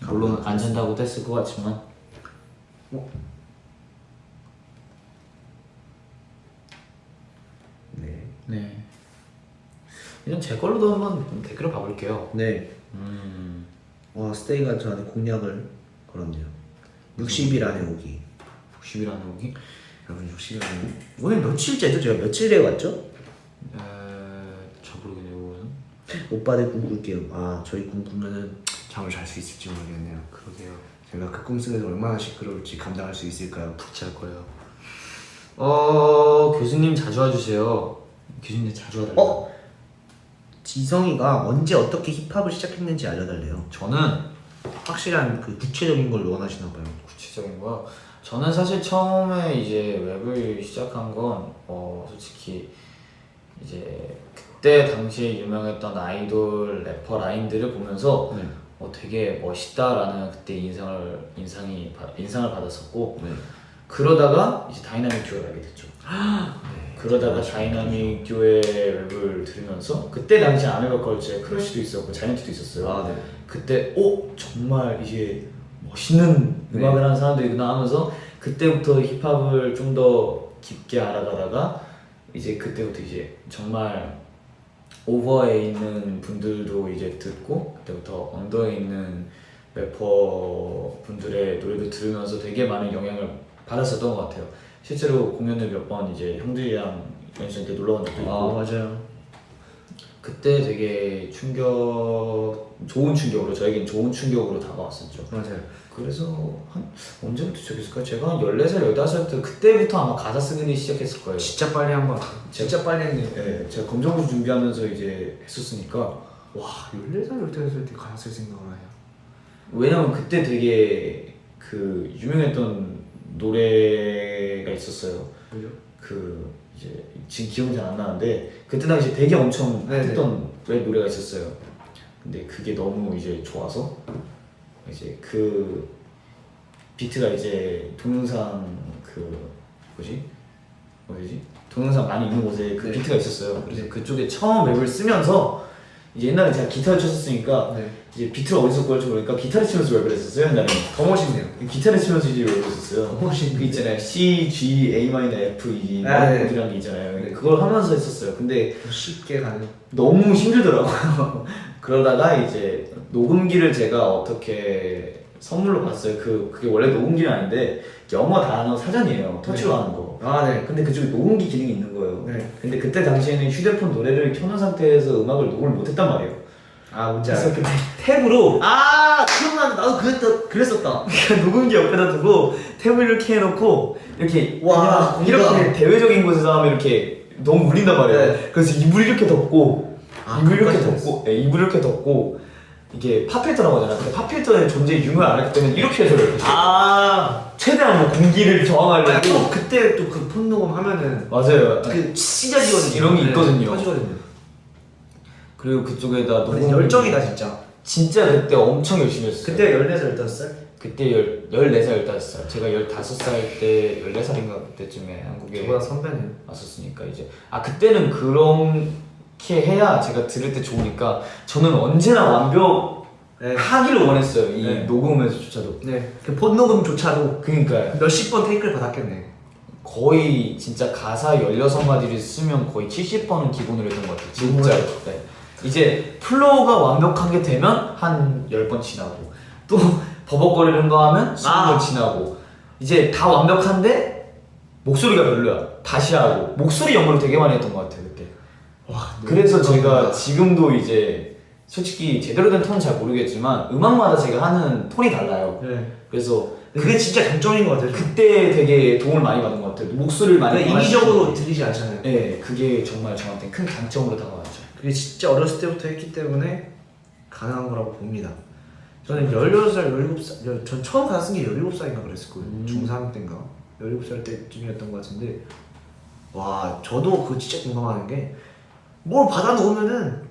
물론 안 잔다고 했을 것 같지만. 네. 네. 이건 제 걸로도 한번 댓글을 봐볼게요. 네. 와 스테이가 저한테 공약을 걸었네요. 60일 안에 오기. 60일 안에 오기? 여러분 60일 안에 오늘 며칠째죠? 제가 며칠에 왔죠? 저 모르겠네요. 이거는. 오빠들 꿈 꿀게요. 아 저희 꿈 꾸면은 잠을 잘 수 있을지 모르겠네요. 그러게요. 제가 그 꿈속에서 얼마나 시끄러울지 감당할 수 있을까요? 잘 거예요. 교수님 자주 와주세요. 교수님 자주 와달라고. 지성이가 언제 어떻게 힙합을 시작했는지 알려달래요. 저는 확실한 그 구체적인 걸 원하시나 봐요. 구체적인 거요. 저는 사실 처음에 이제 랩을 시작한 건 솔직히 이제 그때 당시에 유명했던 아이돌 래퍼 라인들을 보면서 네. 되게 멋있다라는 그때 인상을 받았었고 네. 그러다가 이제 다이나믹 듀오를 알게 됐죠. 그러다가 다이나믹 듀오의 랩을 들으면서 그때 당시 아메리카 컬처에 크러쉬도 있었고 자이언티도 있었어요. 아 네. 그때 정말 이게 멋있는 네. 음악을 하는 사람들이구나 하면서 그때부터 힙합을 좀 더 깊게 알아가다가 이제 그때부터 이제 정말 오버에 있는 분들도 이제 듣고 그때부터 언더에 있는 래퍼 분들의 노래도 들으면서 되게 많은 영향을 받았었던 것 같아요. 실제로 공연을 몇 번 이제 형들이랑 연습생 때 놀러 간 적도 있고 맞아요. 그때 되게 좋은 충격으로 저에겐 좋은 충격으로 다가왔었죠. 맞아요. 그래서 한 언제부터 시작했을까요? 제가 한 14살, 15살 때 그때부터 아마 가사 쓰기 시작했을 거예요. 진짜 빨리 한 번. 진짜 빨리 했네. 네, 제가 검정고시 준비하면서 이제 했었으니까 와 14살 15살 때 가사 쓸 생각을 하냐. 왜냐면 그때 되게 그 유명했던 노래가 있었어요. 뭐죠? 그 이제 지금 기억이 잘 안 나는데 그때 당시 되게 엄청 네네. 했던 랩 노래가 있었어요. 근데 그게 너무 이제 좋아서 이제 그 비트가 이제 동영상 그 뭐지 동영상 많이 있는 곳에 그 네. 비트가 있었어요. 그래서 그쪽에 처음 랩을 쓰면서 이제 옛날에 제가 기타를 쳤었으니까 네. 이제 비트가 어디서 구할지 모르니까 기타를 치면서 랩을 했었어요. 옛날에 더 멋있네요. 기타를 치면서 이제 랩을 했었어요. 그 있잖아요. C, G, A 마이너, F 이 네. 코드라는 게 있잖아요. 네. 그걸 하면서 했었어요. 근데 쉽게 가는. 너무 힘들더라고요. 그러다가 이제 녹음기를 제가 어떻게 선물로 받았어요. 그게 원래 녹음기는 아닌데 영어 단어 사전이에요. 터치로 하는 거. 아 네. 근데 그쪽에 녹음기 기능이 있는 거예요. 네. 근데 그때 당시에는 휴대폰 노래를 켜놓은 상태에서 음악을 녹음을 못했단 말이에요. 아 뭔지 그래서 알아요. 그때 탭으로 아 기억나는데 나도 그랬었다. 녹음기 옆에다 두고 탭을 이렇게 해놓고 이렇게 와, 그냥 이렇게 대외적인 곳에서 하면 이렇게 너무 물린단 말이에요. 네. 그래서 입을 이렇게 덮고 입을 이렇게 그것까지 덮고 입을 이렇게 덮고 이게 팝필터라고 하잖아. 근데 팝필터의 존재 유무를 안 했기 때문에 이렇게 해서 이렇게 최대한 뭐 공기를 저항하려고 그때 또 그 폰 녹음 하면은 맞아요. 그 찢어지거든요. 이런 게 있거든요. 터지거든요. 그리고 그쪽에다 근데 녹음 열정이다 진짜. 진짜 그때 엄청 열심히 했어요. 그때 14살 15살? 그때 14살, 15살. 제가 15살 때 14살인가 그때쯤에 한국에 저보다 선배네요. 왔었으니까 이제 그때는 그렇게 해야 제가 들을 때 좋으니까 저는 언제나 완벽하기를 원했어요. 이 네. 녹음에서조차도. 네. 그 폰 녹음조차도 그러니까요. 몇십 번 테이크를 받았겠네. 거의 진짜 가사 16마디를 쓰면 거의 70번은 기본으로 했던 것 같아요. 진짜. 네. 이제 플로우가 완벽한 게 되면 한 10번 지나고 또 버벅거리는 거 하면 20번 지나고 이제 다 완벽한데 목소리가 별로야. 다시 하고 목소리 연구를 되게 많이 했던 것 같아요 그때. 그래서 제가 지금도 이제 솔직히 제대로 된 톤은 잘 모르겠지만 음악마다 제가 하는 톤이 달라요. 네. 그래서 그게 진짜 장점인 것 같아요. 그때 되게 도움을 많이 받은 것 같아요. 목소리를 많이 인위적으로 들리지 않잖아요. 네, 그게 정말 저한테 큰 강점으로 다가왔죠. 그게 진짜 어렸을 때부터 했기 때문에 가능한 거라고 봅니다. 저는 16살, 17살, 전 처음 가사 쓴 게 17살인가 그랬을 거예요. 중3 때인가? 17살 때쯤이었던 것 같은데 와 저도 그거 진짜 공감하는 게 뭘 받아놓으면은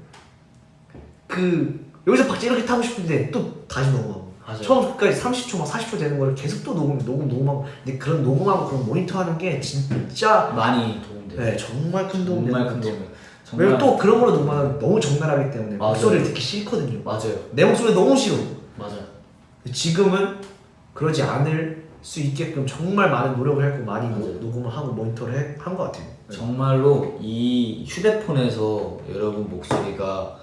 여기서 박자 이렇게 타고 싶은데 또 다시 녹음하고 맞아요. 처음 끝까지 30초 막 40초 되는 걸 계속 또 녹음하고 근데 그런 녹음하고 그런 모니터하는 게 진짜 많이 도움돼요. 네 정말 큰 도움이 정말 되는 큰 것 같아요. 도움. 왜냐면 또 그런 걸로 녹음하면 너무 적나라하기 때문에 맞아요. 목소리를 듣기 싫거든요. 맞아요. 내 목소리 너무 싫어. 맞아요. 지금은 그러지 않을 수 있게끔 정말 많은 노력을 했고 많이 맞아요. 녹음을 하고 모니터를 한 것 같아요. 정말로 이 휴대폰에서 여러분 목소리가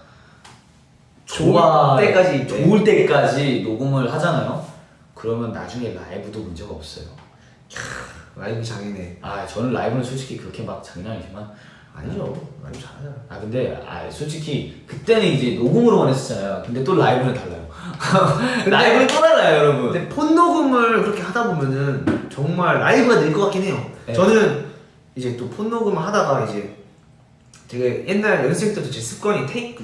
좋을 때까지, 네. 좋을 때까지 녹음을 하잖아요. 그러면 나중에 라이브도 문제가 없어요. 라이브 장인의 저는 라이브는 솔직히 그렇게 막 장난 아니지만 아니죠. 라이브 잘하잖아. 근데 솔직히 그때는 이제 녹음으로만 했었잖아요. 근데 또 라이브는 달라요. 라이브는 또 달라요, 여러분. 근데 폰 녹음을 그렇게 하다 보면은 정말 라이브가 늘 것 같긴 해요. 네. 저는 이제 또 폰 녹음을 하다가 이제 되게 옛날 연습생 때도 제 습관이 테이크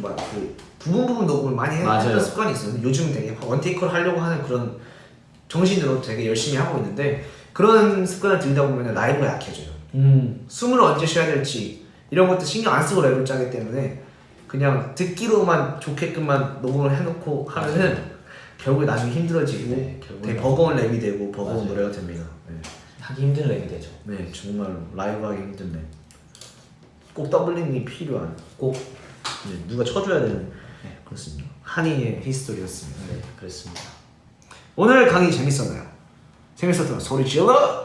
부분 녹음을 많이 맞아요. 했던 습관이 있어요. 요즘 되게 원테이크를 하려고 하는 그런 정신으로 되게 열심히 하고 있는데 그런 습관을 들이다 보면 라이브가 약해져요. 숨을 언제 쉬어야 될지 이런 것도 신경 안 쓰고 랩을 짜기 때문에 그냥 듣기로만 좋게끔만 녹음을 해놓고 하면은 결국에 나중에 힘들어지고 네, 결국엔 되게 버거운 랩이 되고 버거운 맞아요. 노래가 됩니다. 네. 하기 힘든 랩이 되죠. 네, 정말로 라이브 하기 힘든 랩. 꼭 더블링이 필요한 꼭 누가 쳐줘야 되는 그렇습니다. 한이의 히스토리였습니다. 네, 그렇습니다. 오늘 강의 재밌었나요? 재밌었다면 소리 질러!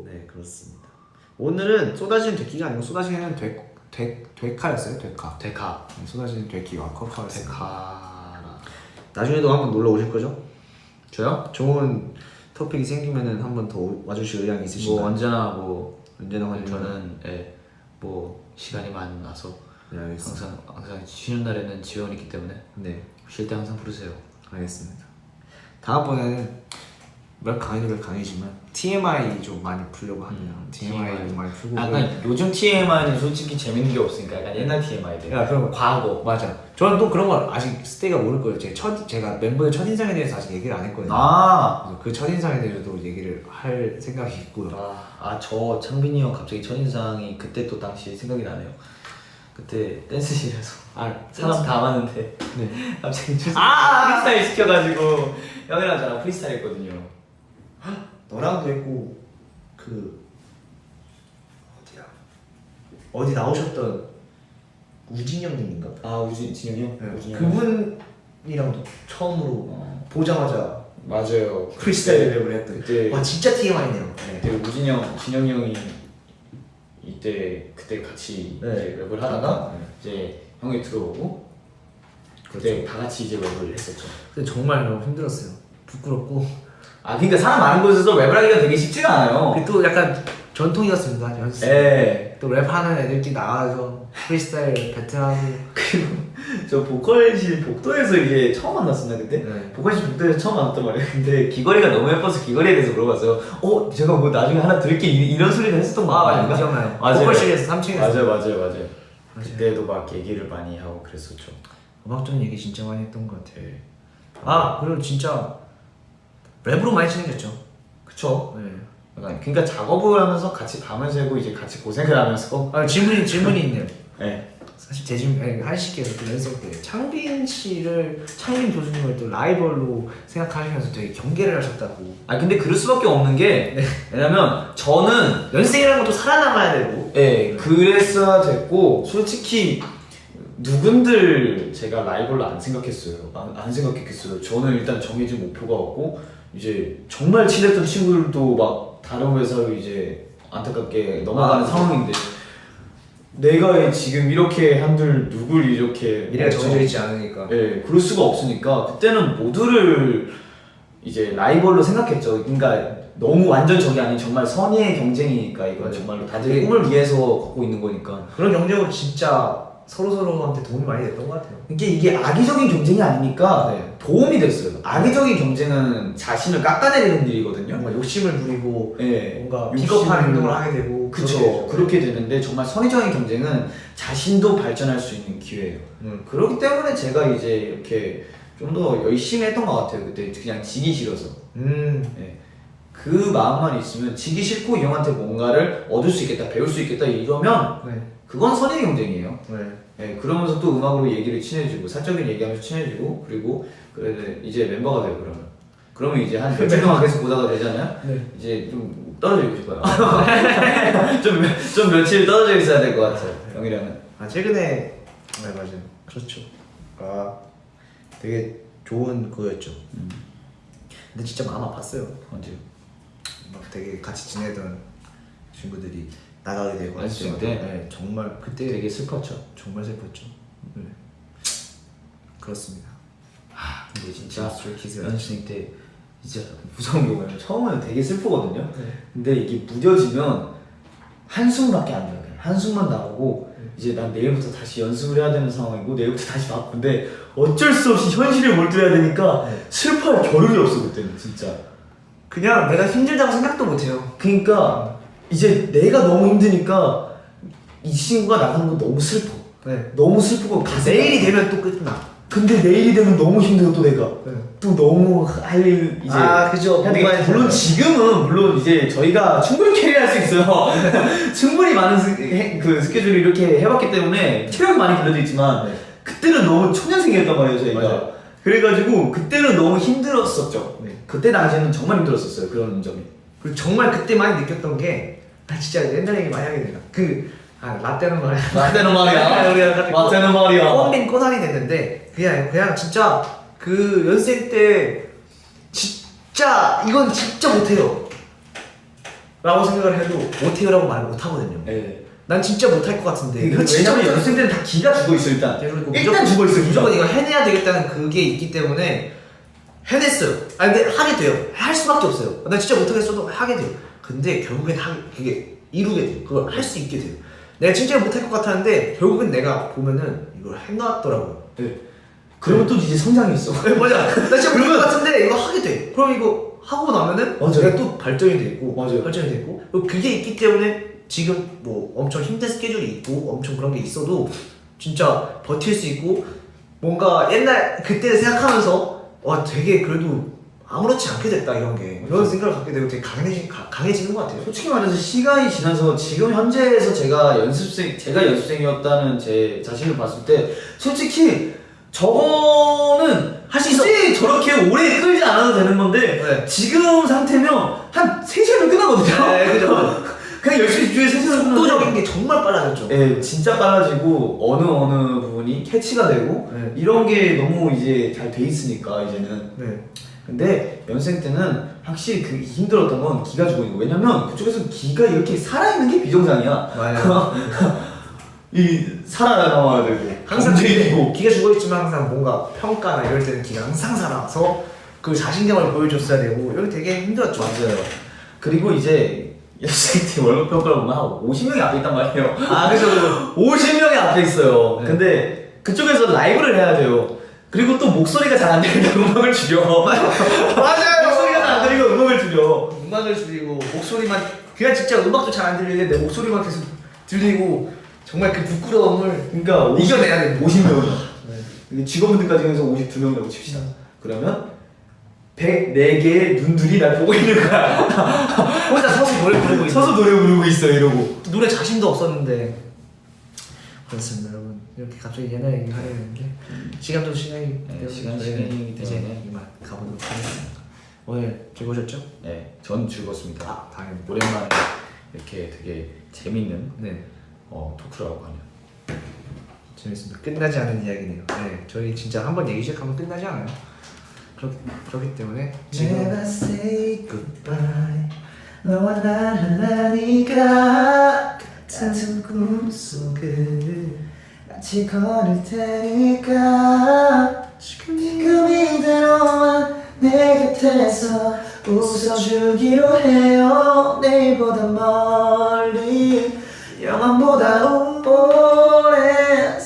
네, 그렇습니다. 오늘은 쏟아지는 되기가 아니고 쏟아지는 되카였어요. 되카. 데카. 네, 쏟아지는 되기와 커카였어요. 데카라. 나중에도 한번 놀러 오실 거죠? 저요? 좋은 토픽이 생기면은 한번 더 와주실 의향이 있으신가요? 뭐 언제나 언제나 환영. 저는 뭐 시간이 많아서 네, 알겠습니다. 항상 쉬는 날에는 지원이 있기 때문에 네, 쉴 때 항상 부르세요. 알겠습니다. 다음번에는 랩 강의도 랩 강의지만 TMI 좀 많이 풀려고 합니다. TMI 좀 많이 풀고. 약간 요즘 TMI는 솔직히 재밌는 게 없으니까 약간 옛날 TMI들. 야, 그럼 과거. 맞아. 저는 또 그런 걸 아직 스테이가 모를 거예요. 제가 멤버의 첫인상에 대해서 아직 얘기를 안 했거든요. 아. 그래서 그 첫인상에 대해서도 얘기를 할 생각이 있고요. 저 창빈이 형 갑자기 첫인상이 그때 또 당시 생각이 나네요. 그때 댄스실에서 사람 다 많은데 네. 갑자기 프리스타일 시켜가지고 형이랑 저랑 프리스타일 했거든요. 너랑도 했고 어디 나오셨던 우진영님인가? 진영이 형? 네. 우진이 형. 그분이랑도 처음으로 보자마자 맞아요. 프리스타일 랩을 했던. 그때 와 진짜 TMI네요. 네. 그때 진영이 형이 그때 같이 네. 이제 랩을 하다가 이제 형이 들어오고 그때 다 같이 이제 랩을 했었죠. 근데 정말 너무 힘들었어요. 부끄럽고. 그러니까 사람 많은 곳에서 랩을 하기가 되게 쉽지가 않아요. 그게 또 약간 전통이었습니다. 연습. 네. 또 랩하는 애들끼리 나와서 프리스타일 배틀하고. 그리고 저 보컬실 복도에서 이제 처음 만났었나 그때? 네. 보컬실 복도에서 처음 만났단 말이에요. 근데 귀걸이가 너무 예뻐서 귀걸이에 대해서 물어봤어요. 제가 뭐 나중에 하나 드릴게 이런 소리를 했었던 거 맞아요. 기억나요. 맞아요. 보컬실에서 3층에서. 맞아요. 그때도 막 얘기를 많이 하고 그랬었죠. 음악적인 얘기 진짜 많이 했던 것 같아요. 그리고 진짜 랩으로 많이 친해졌죠. 그쵸? 네. 약간 그러니까 작업을 하면서 같이 밤을 새고 이제 같이 고생을 하면서 질문이 있네요. 네. 사실 제 질문, 한식께서 또 연습 때 창빈 교수님을 또 라이벌로 생각하시면서 되게 경계를 하셨다고. 근데 그럴 수밖에 없는 게 왜냐면 저는 연습생이라는 것도 살아남아야 되고. 그랬어야 됐고 솔직히 누군들 제가 라이벌로 안 생각했어요. 안 생각했겠어요. 저는 일단 정해진 목표가 없고 이제 정말 친했던 친구들도 막 다른 회사로 이제 안타깝게 넘어가는 상황인데 내가 지금 이렇게 한들 누굴 이렇게 미래가 정해져 있지 않으니까. 그럴 수가 없으니까 그때는 모두를 이제 라이벌로 생각했죠. 그러니까 너무 완전 적이 아닌 정말 선의의 경쟁이니까 이건 정말로 다들 꿈을 위해서 걷고 있는 거니까. 그런 경쟁으로 진짜 서로한테 도움이 많이 됐던 것 같아요. 이게 악의적인 경쟁이 아니니까 네. 도움이 됐어요. 악의적인 경쟁은 자신을 깎아내리는 일이거든요. 뭔가 욕심을 부리고 네. 뭔가 욕심을- 비겁한 행동을 하게 되고 그쵸. 그렇게 되는데 정말 선의적인 경쟁은 자신도 발전할 수 있는 기회예요. 그렇기 때문에 제가 이제 이렇게 좀 더 열심히 했던 것 같아요. 그때 그냥 지기 싫어서. 네. 그 마음만 있으면 지기 싫고 이 형한테 뭔가를 얻을 수 있겠다, 배울 수 있겠다 이러면 네. 그건 선의 경쟁이에요. 네. 네, 그러면서 또 음악으로 얘기를 친해지고 사적인 얘기하면서 친해지고 그리고 그래 이제 멤버가 돼요. 그러면 이제 한 며칠 동안 계속 보다가 되잖아요. 네. 이제 좀 떨어져 있고 싶어요. 좀 며칠 떨어져 있어야 될 것 같아요. 형이랑은. 아 최근에 네 맞아요. 그렇죠. 아 되게 좋은 그거였죠. 근데 진짜 마음 아팠어요. 언제? 막 되게 같이 지내던 친구들이 나가게 되고 연습생 했을 때? 네, 정말 그때 되게 슬펐죠. 정말 슬펐죠. 네. 그렇습니다. 근데 진짜 스트레이키즈 연습생 때 진짜 무서운 게 뭐냐면 처음에는 되게 슬프거든요. 네. 근데 이게 무뎌지면 한숨밖에 안 나요. 한숨만 나오고 이제 난 내일부터 다시 연습을 해야 되는 상황이고 내일부터 다시 바쁜데 어쩔 수 없이 현실에 몰두해야 되니까 슬퍼할 겨를이 없어 그때는 진짜. 그냥 내가 힘들다고 생각도 못해요. 그러니까 이제 내가 너무 힘드니까 이 친구가 나가는 건 너무 슬퍼. 네. 너무 슬프고 가슴이 내일이 되면 또 끝나. 근데 내일이 되면 너무 힘들어 또 내가 네. 또 너무 할 일 이제 그죠. 해야 되겠다. 뭔가 물론 지금은 물론 이제 저희가 충분히 캐리할 수 있어요. 충분히 많은 그 스케줄을 이렇게 해봤기 때문에 체력이 많이 길러져 있지만 그때는 너무 초년생이었단 말이에요 저희가. 맞아요. 그래가지고 그때는 너무 힘들었었죠. 네. 그때 당시에는 정말 힘들었었어요 그런 점이. 그리고 정말 그때 많이 느꼈던 게 진짜 옛날 얘기 많이 하게 된다. 라떼는 말이야. 맞다는 말이야. 우리가 맞다는 말이야. 꼰빈 꼬단이 됐는데 그냥 진짜 그 연생 때 진짜 이건 진짜 못해요 라고 생각을 해도 못해요라고 말을 못하거든요. 네. 난 진짜 못할 것 같은데 이거 진짜 왜냐면 못할 연습생 때는 다 기가 죽어 있어 일단. 그리고 일단 죽어 있어 무조건 이거 해내야 되겠다는 그게 있기 때문에 해냈어요. 근데 하게 돼요. 할 수밖에 없어요. 난 진짜 못하겠어도 하게 돼요. 근데 결국엔 그게 이루게 돼요. 그걸 할 수 있게 돼요. 내가 진짜 못할 것 같았는데 결국엔 내가 보면은 이걸 해놨더라고요. 네. 그러면 또 이제 성장이 있어. 네, 맞아. 나 진짜 못할 것 같은데 이거 하게 돼. 그럼 이거 하고 나면은 맞아요. 내가 또 발전이 되고 맞아요. 발전이 되고 그게 있기 때문에 지금 뭐 엄청 힘든 스케줄이 있고 엄청 그런 게 있어도 진짜 버틸 수 있고 뭔가 옛날 그때를 생각하면서 와 되게 그래도 아무렇지 않게 됐다 이런 게 이런 생각을 갖게 되고 되게 강해지는 것 같아요. 솔직히 말해서 시간이 지나서 지금 현재에서 제가 연습생이었다는 제 자신을 봤을 때 솔직히 저거는 굳이 저렇게 오래 끌지 않아도 되는 건데 네. 지금 상태면 한 3시간은 끝나거든요. 네, 그죠. 그냥 열심히 집중해서 3시간 속도적인 게 정말 빨라졌죠. 네, 진짜 빨라지고 어느 부분이 캐치가 되고 네. 이런 게 너무 이제 잘 돼 있으니까 이제는. 네. 근데 연생 때는 확실히 그 힘들었던 건 기가 죽어 있는 거. 왜냐면 그쪽에서 기가 이렇게 살아있는 게 비정상이야. 맞아요. 이 살아나와야 되고 항상 경쟁이고. 기가 죽어있지만 항상 뭔가 평가나 이럴 때는 기가 항상 살아서 그 자신감을 보여줬어야 되고 여기 되게 힘들었죠. 맞아요. 그리고 이제 연생 때 월급 평가를 보면 한 50명이 앞에 있단 말이에요. 그죠. 50명이 앞에 있어요. 네. 근데 그쪽에서 라이브를 해야 돼요. 그리고 또 목소리가 잘 안 들리니까 음악을 줄여. 맞아요. 목소리가 잘 안 들리고 음악을 줄여. 음악을 줄이고 목소리만 그냥 진짜 음악도 잘 안 들리는데 내 목소리만 계속 들리고 정말 그 부끄러움을 그러니까 이겨내야 됩니다. 50명. 직원분들까지 해서 52명이라고 칩시다. 그러면 104개의 눈들이 날 보고 있는 거야. 혼자 서서 노래 부르고 서서 노래 부르고 있어 이러고. 노래 자신도 없었는데 그렇습니다 여러분. 이렇게 갑자기 옛날 얘기 하려는 게 시간이 네, 시간이 이제 되네. 이만 가보도록 하겠습니다. 오늘 즐거우셨죠? 네, 전 즐거웠습니다. 당연히. 오랜만에 이렇게 되게 재밌는 네. 토크를 하고 가네요. 재밌습니다. 끝나지 않은 이야기네요. 네, 저희 진짜 한번 얘기 시작하면 끝나지 않아요. 그렇기 때문에 Never say goodbye 너와 난 하나니까 같은 꿈속을 같이 걸을 테니까 지금 이대로만 내 곁에서 웃어주기로 해요 내일보다 멀리 영원보다 오래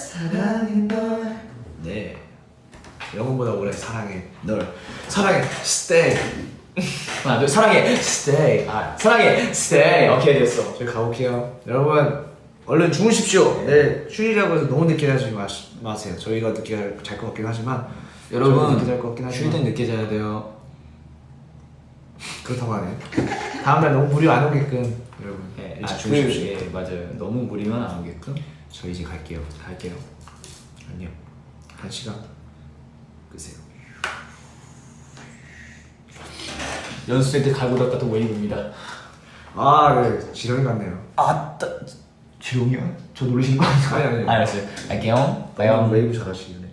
사랑해 stay. 사랑해 stay. 오케이 됐어. 저희 가볼게요. 여러분 얼른 주무십시오. 내일 휴일이라고 해서 너무 늦게 자지 마세요. 저희가 늦게 잘 것 같긴 하지만 여러분 늦게 잘 것 같긴 쉴 하지만 땐 늦게 자야 돼요. 그렇다고 하네. 다음날 너무 무리 안 오게끔 여러분 일찍 주무십시오. 예 맞아요. 너무 무리만 안 오게끔. 저 이제 갈게요. 안녕. 1시간 끄세요. 연습생 때 갈고 닦았던 웨이브입니다. 아, 네. 지렁이 같네요. 아따 지롱이요? 저 놀리신 거 아니에요? 아니. 알았어요. 갈게요. 웨이브 잘하시네.